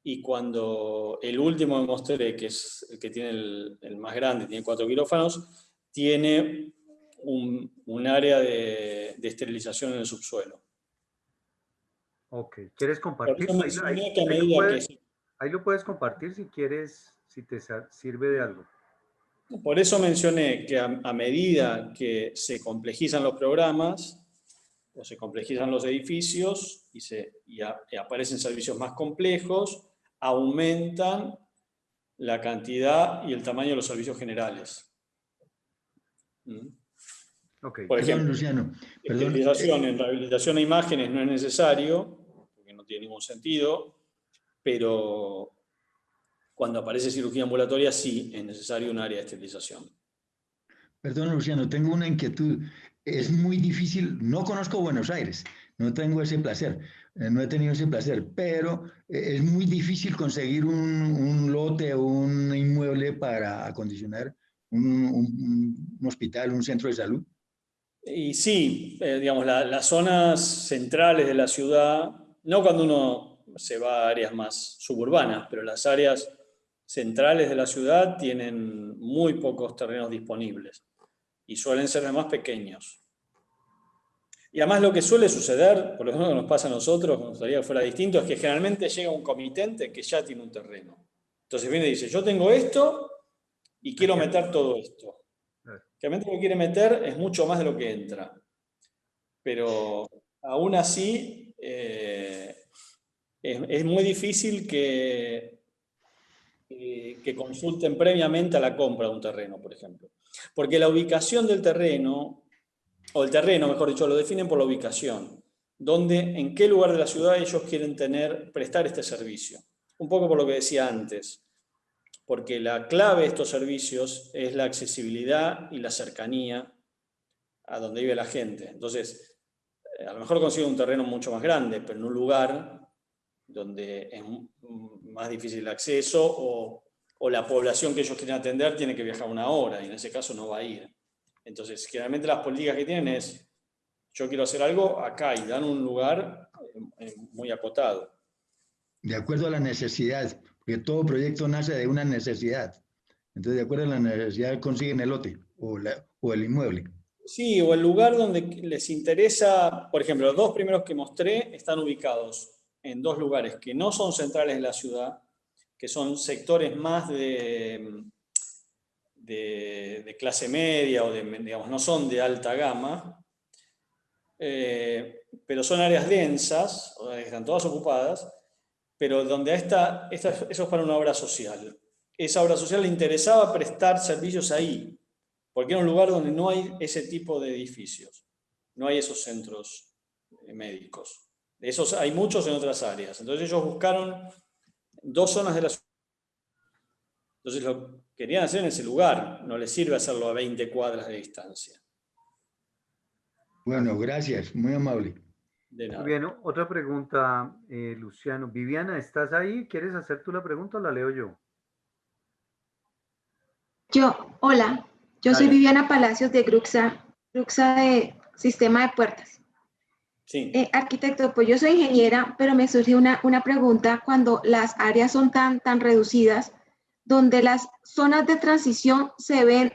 Y cuando el último que mostré, que es el que tiene el más grande, tiene 4 quirófanos, tiene un área de esterilización en el subsuelo. Ok, ¿quieres Por compartir? eso mencioné que a medida que se... Ahí lo puedes compartir si quieres, si te sirve de algo. Por eso mencioné que a medida que se complejizan los programas o se complejizan los edificios y aparecen servicios más complejos, aumentan la cantidad y el tamaño de los servicios generales. Okay. Por Perdón, ejemplo, Luciano. Perdón. esterilización en rehabilitación a imágenes no es necesario, porque no tiene ningún sentido, pero cuando aparece cirugía ambulatoria sí es necesario un área de esterilización. Perdón, Luciano, tengo una inquietud. Es muy difícil, no conozco Buenos Aires, no tengo ese placer, no he tenido ese placer, pero es muy difícil conseguir un lote o un inmueble para acondicionar un hospital, un centro de salud. Y sí, digamos, las zonas centrales de la ciudad, no cuando uno se va a áreas más suburbanas, pero las áreas centrales de la ciudad tienen muy pocos terrenos disponibles y suelen ser más pequeños. Y además lo que suele suceder, por lo menos que nos pasa a nosotros, me gustaría que fuera distinto, es que generalmente llega un comitente que ya tiene un terreno. Entonces viene y dice, yo tengo esto y quiero meter todo esto. Realmente lo que quiere meter es mucho más de lo que entra. Pero aún así es muy difícil que consulten previamente a la compra de un terreno, por ejemplo. Porque la ubicación del terreno, o el terreno, mejor dicho, lo definen por la ubicación. En qué lugar de la ciudad ellos quieren prestar este servicio. Un poco por lo que decía antes. Porque la clave de estos servicios es la accesibilidad y la cercanía a donde vive la gente. Entonces, a lo mejor consigue un terreno mucho más grande, pero en un lugar donde es más difícil el acceso o la población que ellos quieren atender tiene que viajar 1 hora y en ese caso no va a ir. Entonces, generalmente las políticas que tienen es, yo quiero hacer algo acá y dan un lugar muy acotado. De acuerdo a la necesidad, porque todo proyecto nace de una necesidad. Entonces, de acuerdo a la necesidad, consiguen el lote o el inmueble. Sí, o el lugar donde les interesa, por ejemplo, los 2 primeros que mostré están ubicados en 2 lugares que no son centrales de la ciudad, que son sectores más de clase media o digamos, no son de alta gama, pero son áreas densas, están todas ocupadas, pero donde eso es para una obra social. Esa obra social le interesaba prestar servicios ahí, porque era un lugar donde no hay ese tipo de edificios, no hay esos centros médicos. Esos hay muchos en otras áreas. Entonces ellos buscaron 2 zonas de la ciudad. Entonces lo querían hacer en ese lugar, no les sirve hacerlo a 20 cuadras de distancia. Bueno, gracias, muy amable. De nada. Muy bien, otra pregunta, Luciano. Viviana, ¿estás ahí? ¿Quieres hacer tú la pregunta o la leo yo? Hola, yo soy Dale. Viviana Palacios de Gruxa de Sistema de Puertas. Sí. Arquitecto, pues yo soy ingeniera, pero me surge una pregunta cuando las áreas son tan reducidas, donde las zonas de transición se ven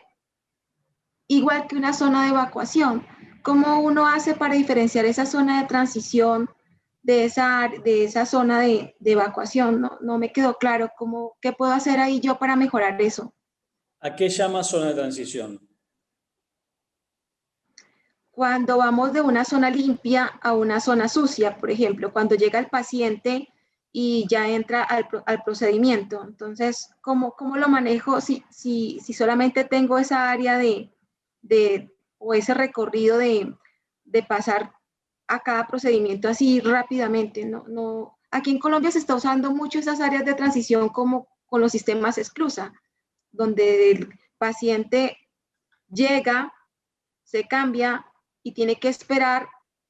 igual que una zona de evacuación. ¿Cómo uno hace para diferenciar esa zona de transición de esa zona de evacuación? No me quedó claro. ¿Qué puedo hacer ahí yo para mejorar eso? ¿A qué llama zona de transición? Cuando vamos de una zona limpia a una zona sucia, por ejemplo, cuando llega el paciente y ya entra al procedimiento. Entonces, ¿cómo lo manejo si solamente tengo esa área o ese recorrido de pasar a cada procedimiento así rápidamente. Aquí en Colombia se está usando mucho esas áreas de transición como con los sistemas Exclusa, donde el paciente llega, se cambia y tiene que esperar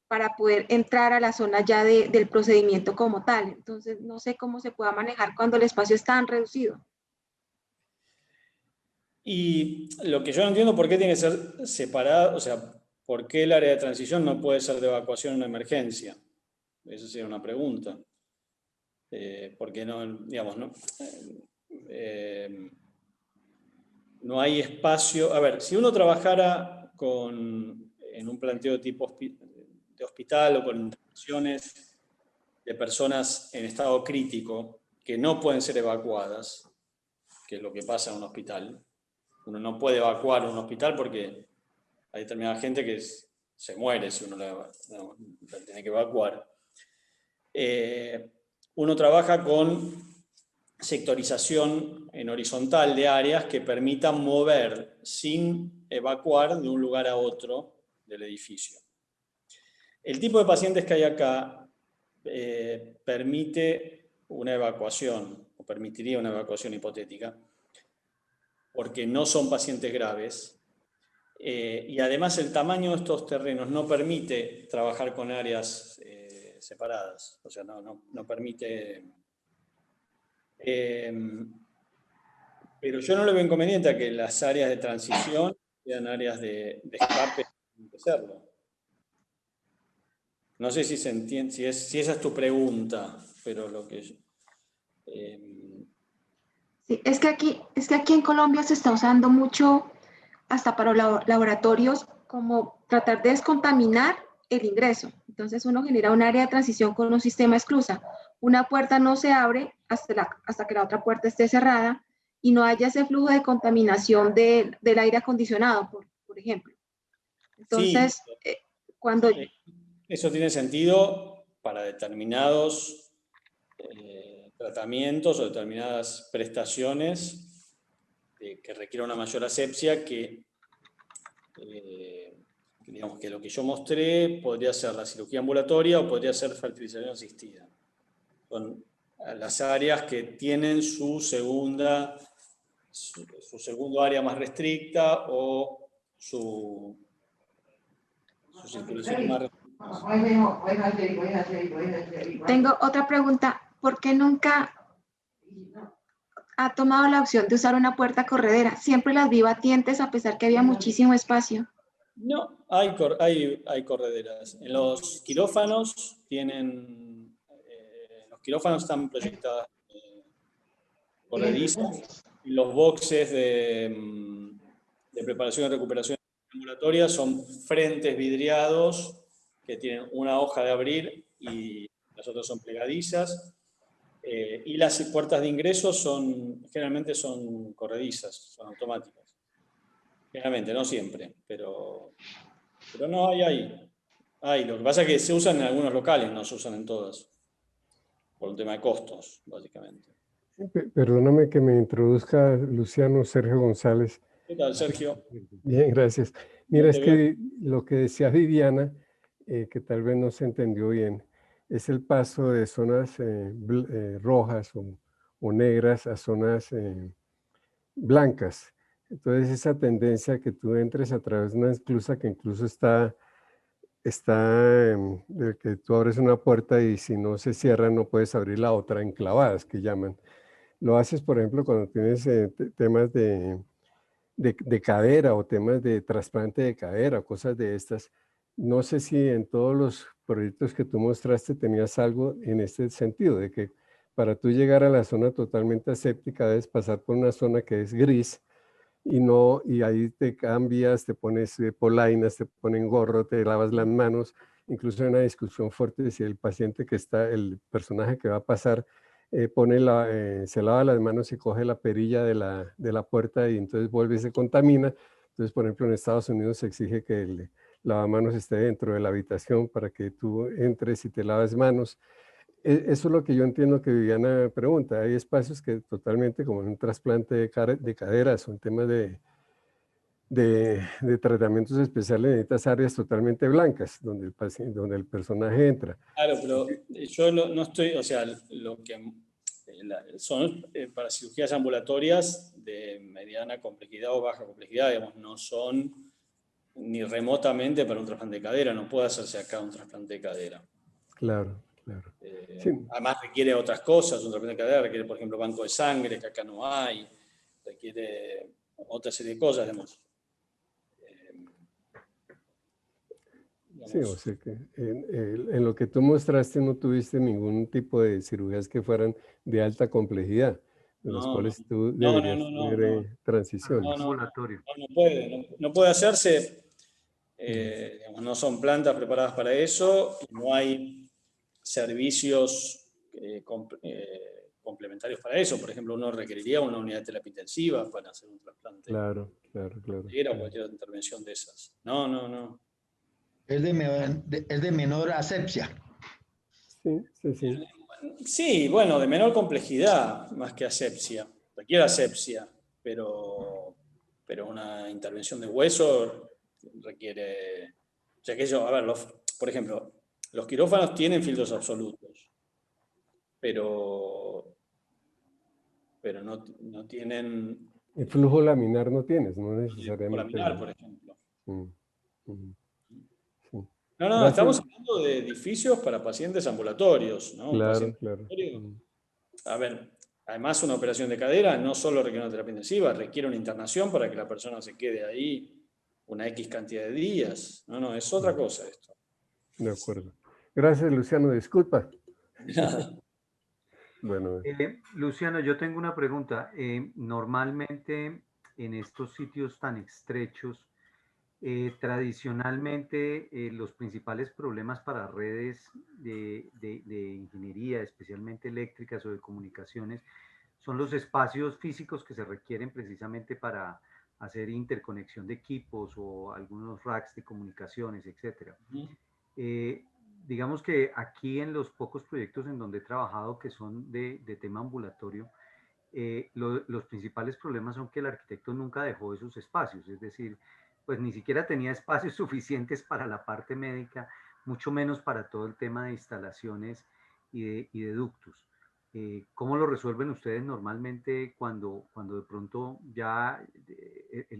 para poder entrar a la zona ya del procedimiento como tal. Entonces, no sé cómo se pueda manejar cuando el espacio es tan reducido. Y lo que yo no entiendo, ¿por qué tiene que ser separado? O sea, ¿por qué el área de transición no puede ser de evacuación en una emergencia? Esa sería una pregunta. Porque no, digamos, no hay espacio. A ver, si uno trabajara en un planteo de tipo de hospital o con intervenciones de personas en estado crítico que no pueden ser evacuadas, que es lo que pasa en un hospital, uno no puede evacuar un hospital porque hay determinada gente que se muere si uno la tiene que evacuar. Uno trabaja con sectorización en horizontal de áreas que permitan mover sin evacuar de un lugar a otro del edificio. El tipo de pacientes que hay acá permite una evacuación, o permitiría una evacuación hipotética, porque no son pacientes graves, y además el tamaño de estos terrenos no permite trabajar con áreas separadas, o sea, no permite... pero yo no le veo inconveniente a que las áreas de transición sean áreas de escape, sin serlo. No sé si se entiende, si esa es tu pregunta, pero lo que... Sí, es que aquí en Colombia se está usando mucho, hasta para laboratorios, como tratar de descontaminar el ingreso. Entonces uno genera un área de transición con un sistema Exclusa. Una puerta no se abre hasta que la otra puerta esté cerrada y no haya ese flujo de contaminación del aire acondicionado, por ejemplo. Entonces, sí, cuando... eso tiene sentido para determinados tratamientos o determinadas prestaciones que requieren una mayor asepsia digamos que lo que yo mostré podría ser la cirugía ambulatoria o podría ser fertilización asistida. Son las áreas que tienen su segundo área más restricta o su circulación más restricta. Tengo otra pregunta. ¿Por qué nunca ha tomado la opción de usar una puerta corredera? Siempre las vi batientes a pesar que había muchísimo espacio. No, hay correderas. En los quirófanos los quirófanos están proyectadas corredizas. Y los boxes de preparación y recuperación ambulatoria son frentes vidriados que tienen una hoja de abrir y las otras son plegadizas. Y las puertas de ingreso generalmente son corredizas, son automáticas. Generalmente, no siempre, pero no hay. Lo que pasa es que se usan en algunos locales, no se usan en todas, por un tema de costos, básicamente. Perdóname que me introduzca Luciano Sergio González. ¿Qué tal, Sergio? Bien, gracias. Mira, es que lo que decía Viviana, que tal vez no se entendió bien, es el paso de zonas rojas o negras a zonas blancas. Entonces esa tendencia que tú entres a través de una esclusa que incluso está de que tú abres una puerta y si no se cierra no puedes abrir la otra, enclavadas que llaman. Lo haces, por ejemplo, cuando tienes temas de cadera o temas de trasplante de cadera, cosas de estas. No sé si en todos los proyectos que tú mostraste tenías algo en este sentido, de que para tú llegar a la zona totalmente aséptica debes pasar por una zona que es gris y ahí te cambias, te pones polainas, te ponen gorro, te lavas las manos. Incluso hay una discusión fuerte de si el paciente el personaje que va a pasar, se lava las manos y coge la perilla de la puerta y entonces vuelve y se contamina. Entonces, por ejemplo, en Estados Unidos se exige que el lavamanos esté dentro de la habitación para que tú entres y te laves manos. Eso es lo que yo entiendo que Viviana pregunta. Hay espacios que totalmente, como en un trasplante de cadera, son temas de tratamientos especiales necesitas áreas totalmente blancas, donde donde el personaje entra. Claro, pero yo no estoy, o sea, lo que son para cirugías ambulatorias de mediana complejidad o baja complejidad, digamos, no son ni remotamente para un trasplante de cadera, no puede hacerse acá un trasplante de cadera. Claro, claro. Sí, Además requiere otras cosas, un trasplante de cadera requiere, por ejemplo, banco de sangre, que acá no hay, requiere otra serie de cosas, digamos. sí, o sea que en lo que tú mostraste no tuviste ningún tipo de cirugías que fueran de alta complejidad, en las cuales tú deberías tener transiciones. Ambulatorio. No puede hacerse, digamos, no son plantas preparadas para eso, no hay servicios complementarios para eso. Por ejemplo, uno requeriría una unidad de terapia intensiva para hacer un trasplante. Claro, claro, claro. O cualquier intervención de esas. No. Es de menor asepsia. Sí, sí, sí. Sí, bueno, de menor complejidad, más que asepsia. Requiere asepsia, pero una intervención de hueso requiere... O sea que yo, a ver, por ejemplo, los quirófanos tienen filtros absolutos, pero no tienen El flujo laminar no tienes, no necesariamente. laminar, por ejemplo. Mm, mm, sí. No, Gracias. estamos hablando de edificios para pacientes ambulatorios, ¿no? Un Claro, paciente claro. ambulatorio. Mm. A ver, además una operación de cadera no solo requiere una terapia intensiva, requiere una internación para que la persona se quede ahí una X cantidad de días. No, es otra cosa esto. De acuerdo. Gracias, Luciano. Disculpa. Nada. Bueno, Luciano, yo tengo una pregunta. Normalmente en estos sitios tan estrechos, tradicionalmente los principales problemas para redes de ingeniería, especialmente eléctricas o de comunicaciones, son los espacios físicos que se requieren precisamente para hacer interconexión de equipos o algunos racks de comunicaciones, etc. Digamos que aquí en los pocos proyectos en donde he trabajado que son de tema ambulatorio, los principales problemas son que el arquitecto nunca dejó esos espacios, es decir, pues ni siquiera tenía espacios suficientes para la parte médica, mucho menos para todo el tema de instalaciones y de ductos. ¿Cómo lo resuelven ustedes normalmente cuando de pronto ya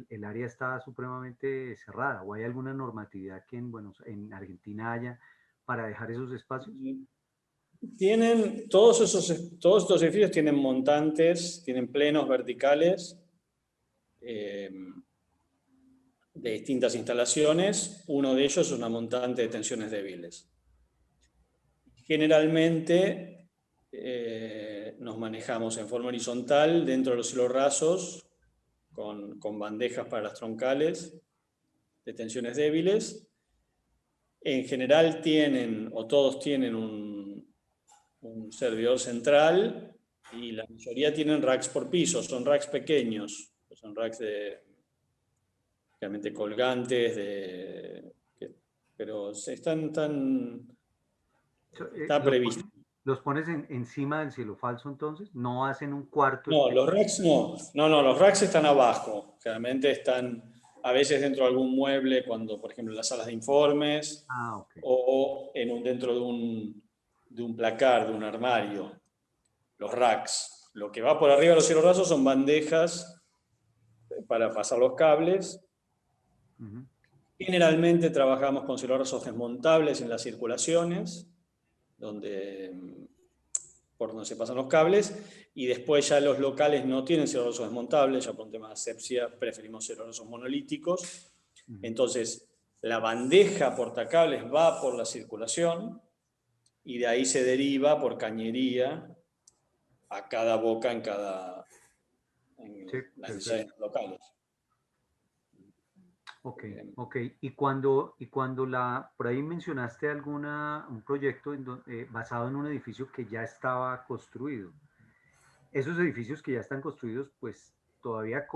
el área está supremamente cerrada? ¿O hay alguna normatividad que en Argentina haya para dejar esos espacios? Todos estos edificios tienen montantes, tienen plenos verticales de distintas instalaciones. Uno de ellos es una montante de tensiones débiles. Generalmente nos manejamos en forma horizontal dentro de los cielos rasos con bandejas para las troncales de tensiones débiles. En general todos tienen un servidor central y la mayoría tienen racks por piso, son racks pequeños, son racks realmente colgantes, pero está previsto. ¿Los pones encima del cielo falso entonces? ¿No hacen un cuarto? No, los racks no. No, los racks están abajo. Generalmente están a veces dentro de algún mueble, cuando, por ejemplo, en las salas de informes, Okay. o dentro de un placar, de un armario. Los racks. Lo que va por arriba de los cielos rasos son bandejas para pasar los cables. Generalmente trabajamos con cielos rasos desmontables en las circulaciones, por donde se pasan los cables, y después ya los locales no tienen cielos rasos desmontables, ya por un tema de asepsia preferimos cielos rasos monolíticos. Entonces, la bandeja portacables va por la circulación y de ahí se deriva por cañería a cada boca en las necesidades locales. Ok. Y cuando por ahí mencionaste un proyecto basado en un edificio que ya estaba construido. Esos edificios que ya están construidos, pues todavía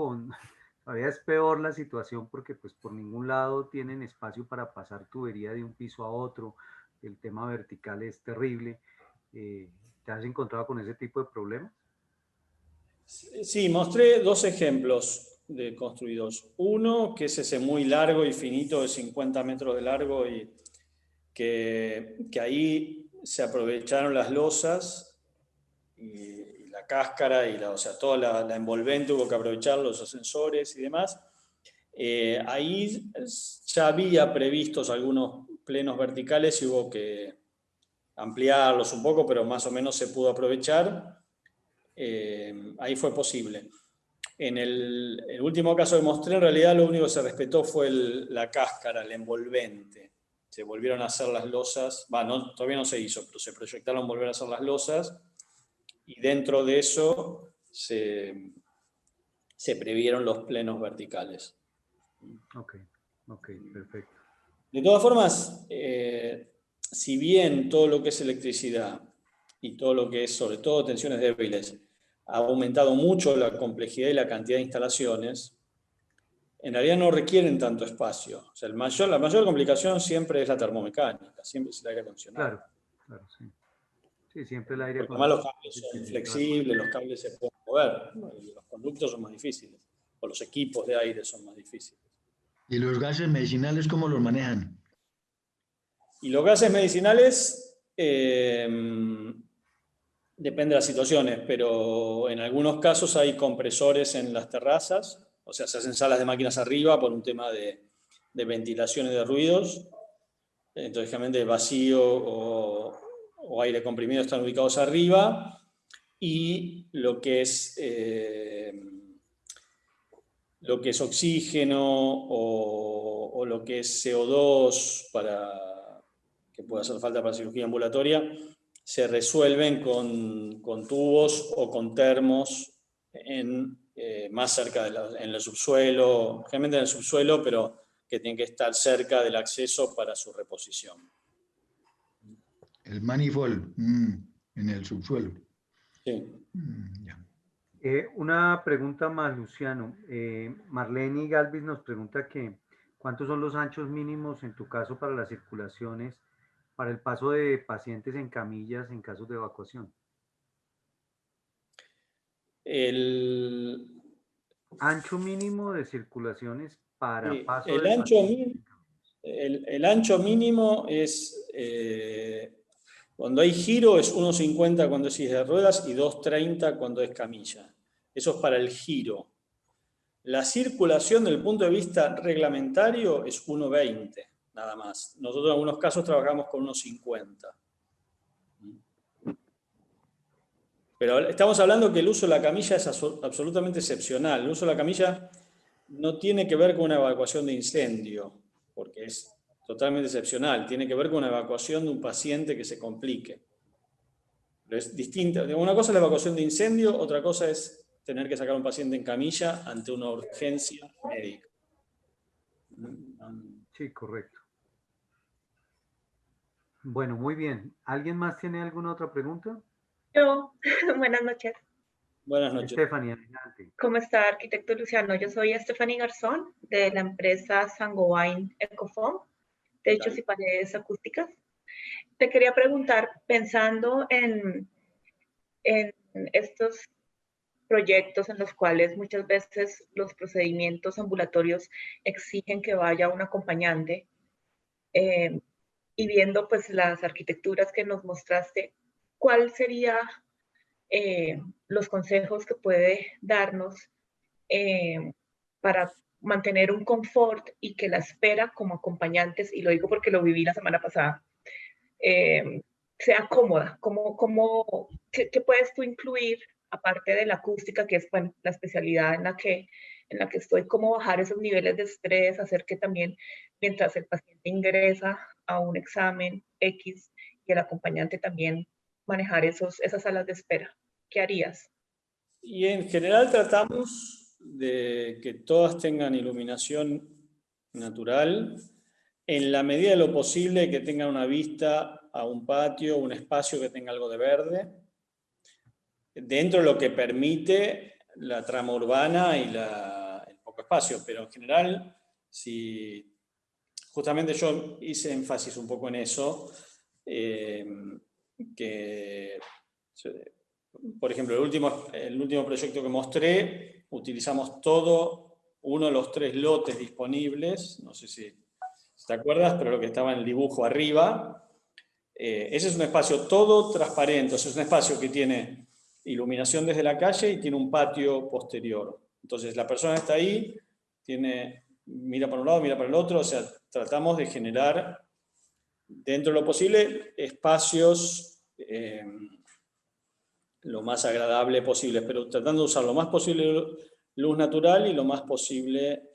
es peor la situación porque pues por ningún lado tienen espacio para pasar tubería de un piso a otro. El tema vertical es terrible. ¿Te has encontrado con ese tipo de problemas? Sí, mostré dos ejemplos de construidos. Uno, que es ese muy largo y finito de 50 metros de largo y que ahí se aprovecharon las losas y la cáscara, o sea, toda la envolvente hubo que aprovechar, los ascensores y demás. Ahí ya había previstos algunos plenos verticales y hubo que ampliarlos un poco, pero más o menos se pudo aprovechar. Ahí fue posible. En el último caso que mostré, en realidad lo único que se respetó fue la cáscara, el envolvente. Se volvieron a hacer las losas, todavía no se hizo, pero se proyectaron volver a hacer las losas, y dentro de eso se previeron los plenos verticales. Ok, perfecto. De todas formas, si bien todo lo que es electricidad y todo lo que es, sobre todo, tensiones débiles, ha aumentado mucho la complejidad y la cantidad de instalaciones, en realidad no requieren tanto espacio. O sea, la mayor complicación siempre es la termomecánica, siempre es el aire acondicionado. Claro, sí. Sí, siempre el aire Porque además los acondicionado. cables son flexibles, los cables se pueden mover, los conductos son más difíciles, o los equipos de aire son más difíciles. ¿Y los gases medicinales cómo los manejan? Y los gases medicinales, depende de las situaciones, pero en algunos casos hay compresores en las terrazas, o sea, se hacen salas de máquinas arriba por un tema de ventilación y de ruidos. Entonces, generalmente vacío o aire comprimido están ubicados arriba, y lo que es oxígeno o lo que es CO2 que puede hacer falta para cirugía ambulatoria, se resuelven con tubos o con termos más cerca en el subsuelo, generalmente en el subsuelo, pero que tienen que estar cerca del acceso para su reposición. El manifold en el subsuelo. Sí. Ya. Una pregunta más, Luciano. Marlene Galvis nos pregunta que ¿cuántos son los anchos mínimos en tu caso para las circulaciones, para el paso de pacientes en camillas en casos de evacuación? El Ancho mínimo de circulaciones para paso el de ancho pacientes. mínimo, el ancho mínimo es, cuando hay giro es 1,50 cuando es silla de ruedas y 2,30 cuando es camilla. Eso es para el giro. La circulación desde el punto de vista reglamentario es 1,20, nada más. Nosotros en algunos casos trabajamos con 1,50. Pero estamos hablando que el uso de la camilla es absolutamente excepcional. El uso de la camilla no tiene que ver con una evacuación de incendio, porque es totalmente excepcional. Tiene que ver con una evacuación de un paciente que se complique. Pero es distinta. Una cosa es la evacuación de incendio, otra cosa es tener que sacar a un paciente en camilla ante una urgencia médica. Sí, correcto. Bueno, muy bien. ¿Alguien más tiene alguna otra pregunta? Yo, buenas noches. Buenas noches. Stephanie, adelante. ¿Cómo está, arquitecto Luciano? Yo soy Stephanie Garzón, de la empresa Sangobain Ecofoam, de hechos y paredes acústicas. Te quería preguntar, pensando en estos proyectos en los cuales muchas veces los procedimientos ambulatorios exigen que vaya un acompañante, y viendo pues las arquitecturas que nos mostraste, ¿cuál sería los consejos que puede darnos para mantener un confort y que la espera como acompañantes, y lo digo porque lo viví la semana pasada, sea cómoda? ¿Qué puedes tú incluir, aparte de la acústica, que es, bueno, la especialidad en la que estoy? ¿Cómo bajar esos niveles de estrés, hacer que también, mientras el paciente ingresa a un examen X y el acompañante también, manejar esas salas de espera? ¿Qué harías? Y en general tratamos de que todas tengan iluminación natural, en la medida de lo posible que tengan una vista a un patio, un espacio que tenga algo de verde, dentro de lo que permite la trama urbana y el poco espacio, pero en general, justamente yo hice énfasis un poco en eso, que por ejemplo, el último proyecto que mostré, utilizamos todo, uno de los 3 lotes disponibles, no sé si te acuerdas, pero lo que estaba en el dibujo arriba, ese es un espacio todo transparente, o sea, es un espacio que tiene iluminación desde la calle y tiene un patio posterior. Entonces, la persona está ahí, mira para un lado, mira para el otro, o sea, tratamos de generar, dentro de lo posible, espacios lo más agradable posible, pero tratando de usar lo más posible luz natural y lo más posible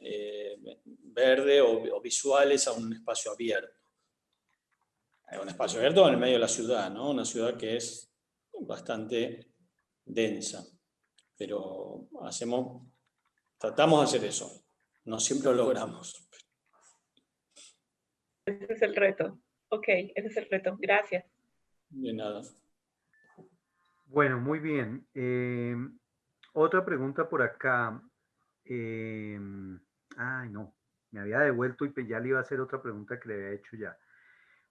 verde o visuales a un espacio abierto. Un espacio abierto en el medio de la ciudad, ¿no? Una ciudad que es bastante densa, pero tratamos de hacer eso. No siempre lo logramos. Ese es el reto. Ok, ese es el reto. Gracias. De nada. Bueno, muy bien. Otra pregunta por acá. Ay, no, me había devuelto y ya le iba a hacer otra pregunta que le había hecho ya.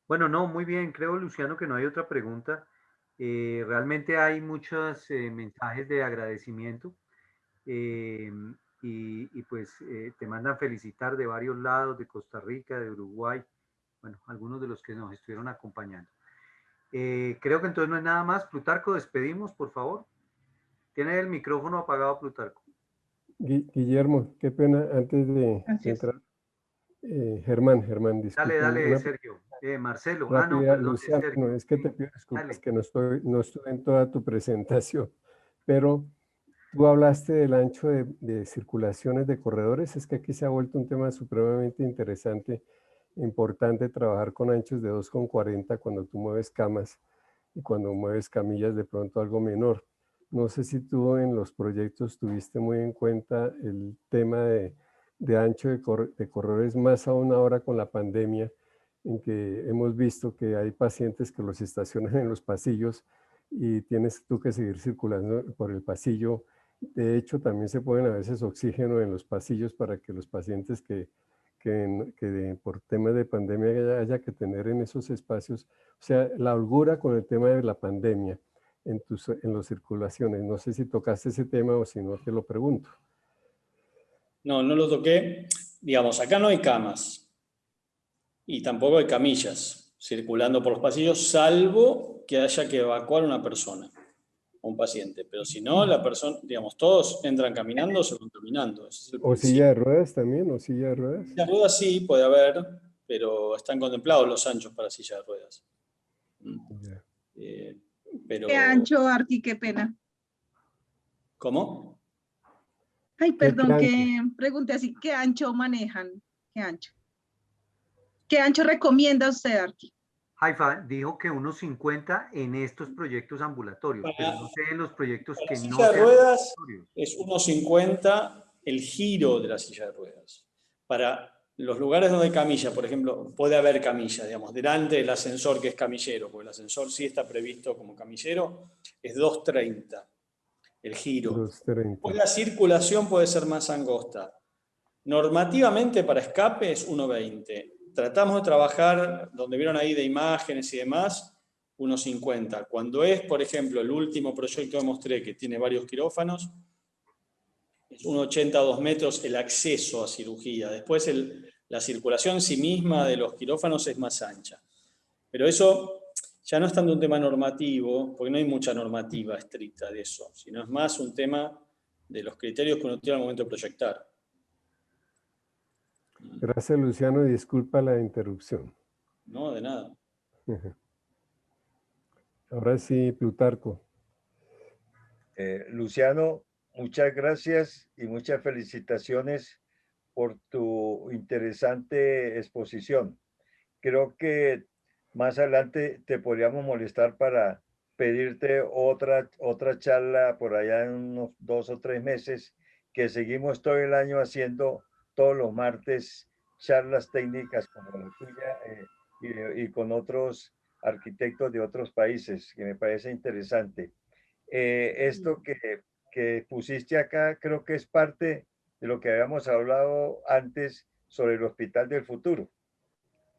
Bueno, no, muy bien. Creo, Luciano, que no hay otra pregunta. Realmente hay muchos mensajes de agradecimiento y pues te mandan felicitar de varios lados, de Costa Rica, de Uruguay, bueno, algunos de los que nos estuvieron acompañando. Creo que entonces no hay nada más. Plutarco, despedimos, por favor. Tiene el micrófono apagado, Plutarco. Guillermo, qué pena, antes de entrar. Germán, disculpa. Dale, Sergio. Marcelo. No, Rápida, perdón, Luciano, Sergio. es que te pido disculpas Dale. que no estuve en toda tu presentación, pero tú hablaste del ancho de circulaciones de corredores. Es que aquí se ha vuelto un tema supremamente interesante, importante trabajar con anchos de 2,40 cuando tú mueves camas y cuando mueves camillas de pronto algo menor. No sé si tú en los proyectos tuviste muy en cuenta el tema de ancho de corredores, más aún ahora con la pandemia, en que hemos visto que hay pacientes que los estacionan en los pasillos y tienes tú que seguir circulando por el pasillo. De hecho, también se ponen a veces oxígeno en los pasillos para que los pacientes que por temas de pandemia haya que tener en esos espacios, o sea, la holgura con el tema de la pandemia en las circulaciones. No sé si tocaste ese tema o si no te lo pregunto. No, no lo toqué. Digamos, acá no hay camas y tampoco hay camillas circulando por los pasillos, salvo que haya que evacuar a una persona, un paciente. Pero si no, la persona, digamos, todos entran caminando o se van caminando. Ese es el ¿O silla de ruedas también? ¿O silla de ruedas? Silla de ruedas sí, puede haber, pero están contemplados los anchos para silla de ruedas. Yeah. Pero... ¿Qué ancho, Arti? Qué pena. ¿Cómo? Ay, perdón, ancho? que pregunté así, ¿qué ancho manejan? ¿Qué ancho? ¿Qué ancho recomienda usted, Arti? Haifa dijo que unos 50 en estos proyectos ambulatorios, pero no sé en los proyectos que no silla de sean ruedas ambulatorios. es 1,50 el giro de la silla de ruedas. Para los lugares donde hay camilla, por ejemplo, puede haber camilla, digamos, delante del ascensor que es camillero, porque el ascensor sí está previsto como camillero, es 2,30 el giro. 2,30. Pues la circulación puede ser más angosta. Normativamente para escape es 1,20. Tratamos de trabajar, donde vieron ahí de imágenes y demás, 1,50. Cuando es, por ejemplo, el último proyecto que mostré, que tiene varios quirófanos, es 1,80 a 2 metros el acceso a cirugía. Después la circulación en sí misma de los quirófanos es más ancha. Pero eso ya no es tanto un tema normativo, porque no hay mucha normativa estricta de eso, sino es más un tema de los criterios que uno tiene al momento de proyectar. Gracias, Luciano, y disculpa la interrupción. No, de nada. Ahora sí, Plutarco. Luciano, muchas gracias y muchas felicitaciones por tu interesante exposición. Creo que más adelante te podríamos molestar para pedirte otra charla por allá en unos 2 o 3 meses, que seguimos todo el año haciendo todos los martes charlas técnicas como la tuya y con otros arquitectos de otros países, que me parece interesante. Esto que pusiste acá creo que es parte de lo que habíamos hablado antes sobre el Hospital del Futuro,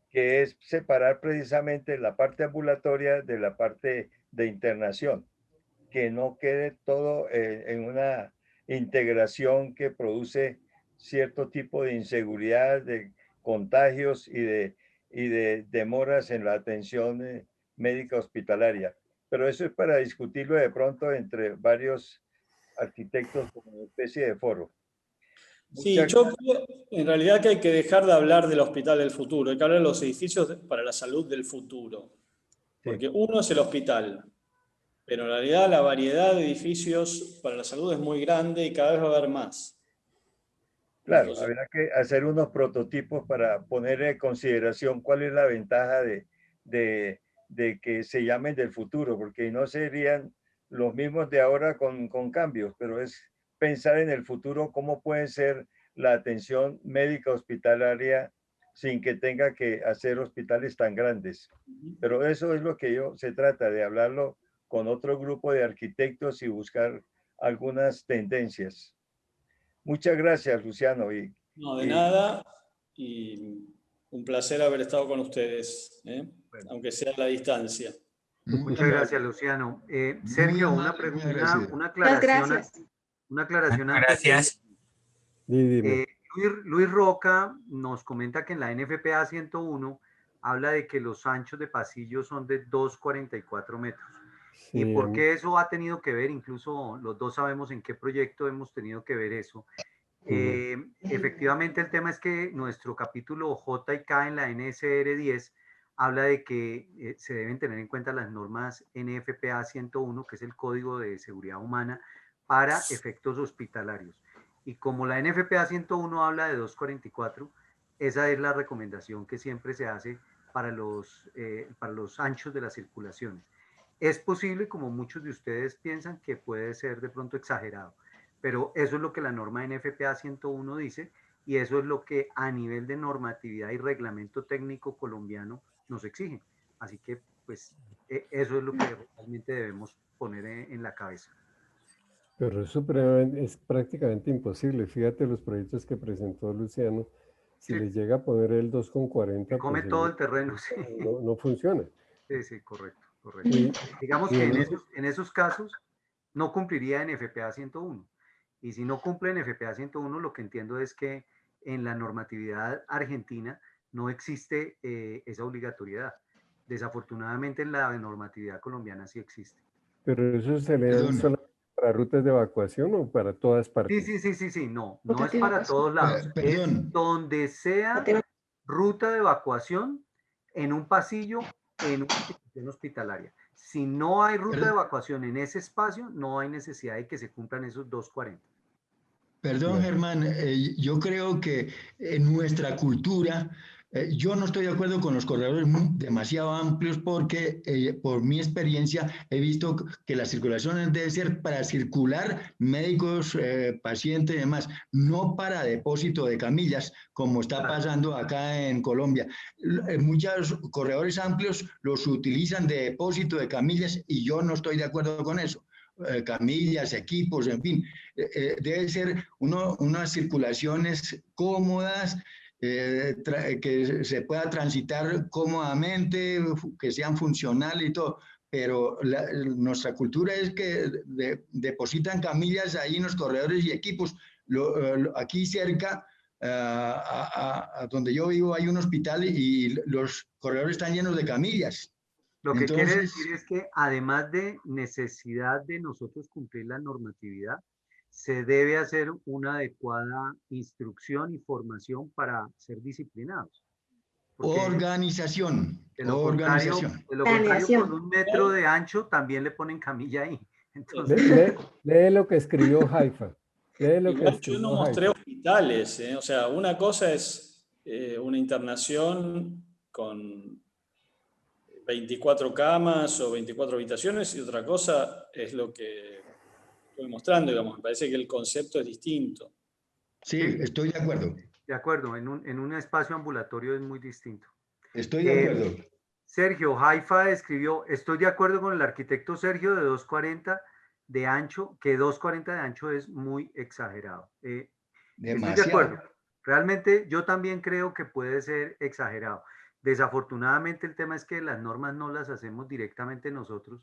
que es separar precisamente la parte ambulatoria de la parte de internación. que no quede todo en una integración que produce cierto tipo de inseguridad, de contagios y de demoras en la atención médica hospitalaria. Pero eso es para discutirlo de pronto entre varios arquitectos como una especie de foro. Sí, yo creo en realidad que hay que dejar de hablar del hospital del futuro, hay que hablar de los edificios para la salud del futuro. Porque uno es el hospital, pero en realidad la variedad de edificios para la salud es muy grande y cada vez va a haber más. Claro, Entonces, habrá que hacer unos prototipos para poner en consideración cuál es la ventaja de que se llamen del futuro, porque no serían los mismos de ahora con cambios, pero es pensar en el futuro cómo puede ser la atención médica hospitalaria sin que tenga que hacer hospitales tan grandes. Pero eso es lo que se trata de hablarlo con otro grupo de arquitectos y buscar algunas tendencias. Muchas gracias, Luciano. no, de nada, y un placer haber estado con ustedes, Bueno. aunque sea a la distancia. Muy Muchas amable. gracias, Luciano. Muy Sergio, amable, muy agradecido. una Muchas aclaración, gracias. una aclaración Muchas antes de- gracias. Dime. Luis Roca nos comenta que en la NFPA 101 habla de que los anchos de pasillo son de 2,44 metros. ¿Y Sí, por qué eso ha tenido que ver? Incluso los dos sabemos en qué proyecto hemos tenido que ver eso. Efectivamente, el tema es que nuestro capítulo J y K en la NSR 10 habla de que se deben tener en cuenta las normas NFPA 101, que es el Código de Seguridad Humana para efectos hospitalarios. Y como la NFPA 101 habla de 2,44, esa es la recomendación que siempre se hace para los anchos de las circulaciones. Es posible, como muchos de ustedes piensan, que puede ser de pronto exagerado, pero eso es lo que la norma NFPA 101 dice y eso es lo que a nivel de normatividad y reglamento técnico colombiano nos exige. Así que, pues, eso es lo que realmente debemos poner en la cabeza. pero es prácticamente imposible. Fíjate los proyectos que presentó Luciano. Si Sí. les llega a poner el 2,40, Se come pues todo el terreno, sí. no funciona. Sí, sí, correcto, correcto. Y, Digamos y que en en esos casos no cumpliría NFPA 101. Y si no cumple NFPA 101, lo que entiendo es que en la normatividad argentina no existe esa obligatoriedad. Desafortunadamente en la normatividad colombiana sí existe. pero eso se le dan Perdón. solamente para rutas de evacuación o para todas Sí, partes. sí, no es Ruta de para evacuación. todos lados. Es Perdón. donde sea ruta de evacuación en un pasillo, en una institución hospitalaria. Si no hay ruta de evacuación en ese espacio, no hay necesidad de que se cumplan esos 2,40. Perdón, Germán, yo creo que en nuestra cultura, yo no estoy de acuerdo con los corredores demasiado amplios porque por mi experiencia he visto que las circulaciones deben ser para circular médicos, pacientes y demás, no para depósito de camillas, como está pasando acá en Colombia. Muchos corredores amplios los utilizan de depósito de camillas y yo no estoy de acuerdo con eso. Camillas, equipos, en fin, debe ser unas circulaciones cómodas, que se pueda transitar cómodamente, que sean funcionales y todo, pero nuestra cultura es que depositan camillas ahí en los corredores y equipos. Aquí cerca, a donde yo vivo, hay un hospital y los corredores están llenos de camillas. Lo que Entonces, quiere decir es que además de necesidad de nosotros cumplir la normatividad, se debe hacer una adecuada instrucción y formación para ser disciplinados. Porque organización. de lo contrario, Planeación. con 1 metro de ancho también le ponen camilla ahí. Entonces, Lee lo que escribió Haifa. Lee lo que Igual yo no escribió mostré Haifa. hospitales, o sea, una cosa es una internación con 24 camas o 24 habitaciones y otra cosa es lo que estoy mostrando, digamos. Me parece que el concepto es distinto. Sí, estoy de acuerdo. de acuerdo, en un espacio ambulatorio es muy distinto. Estoy de acuerdo. Sergio, Haifa escribió, estoy de acuerdo con el arquitecto Sergio de 2,40 de ancho, que 2,40 de ancho es muy exagerado. Estoy de acuerdo. Realmente yo también creo que puede ser exagerado. Desafortunadamente el tema es que las normas no las hacemos directamente nosotros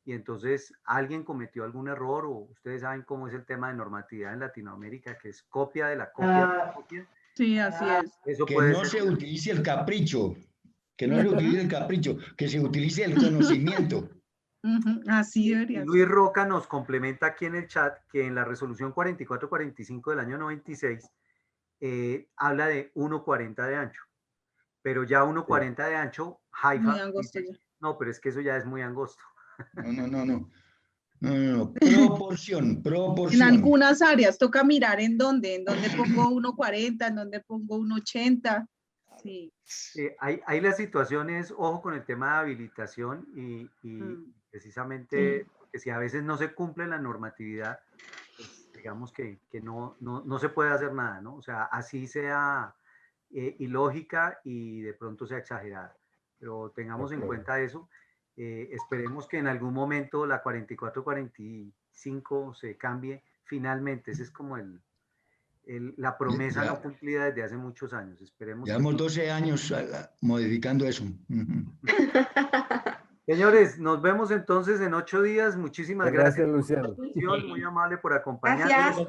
y entonces alguien cometió algún error, o ustedes saben cómo es el tema de normatividad en Latinoamérica, que es copia de la copia de la copia. Sí, así es. Eso Que puede no ser. se utilice el capricho, que no se utilice el capricho, que se utilice el conocimiento. Ujú, así Y debería Luis ser. Roca nos complementa aquí en el chat que en la resolución 4445 del año 96 habla de 1,40 de ancho, pero ya 1,40 de ancho, Muy Haifa angosto dice, ya. no, pero es que eso ya es muy angosto. No. Proporción, En proporción. algunas áreas toca mirar en dónde pongo 1,40, en dónde pongo 1,80. Sí. Ahí la situación es, ojo con el tema de habilitación y precisamente, porque si a veces no se cumple la normatividad, pues digamos que no se puede hacer nada, ¿no? O sea, así sea ilógica y de pronto sea exagerada. Pero tengamos en cuenta eso. Esperemos que en algún momento la 44-45 se cambie finalmente. Esa es como la promesa no cumplida desde hace muchos años. Esperemos que... Llevamos 12 años modificando eso. Señores, nos vemos entonces en 8 días. Muchísimas gracias. Gracias, Luciano. Muy amable por acompañarnos. Gracias.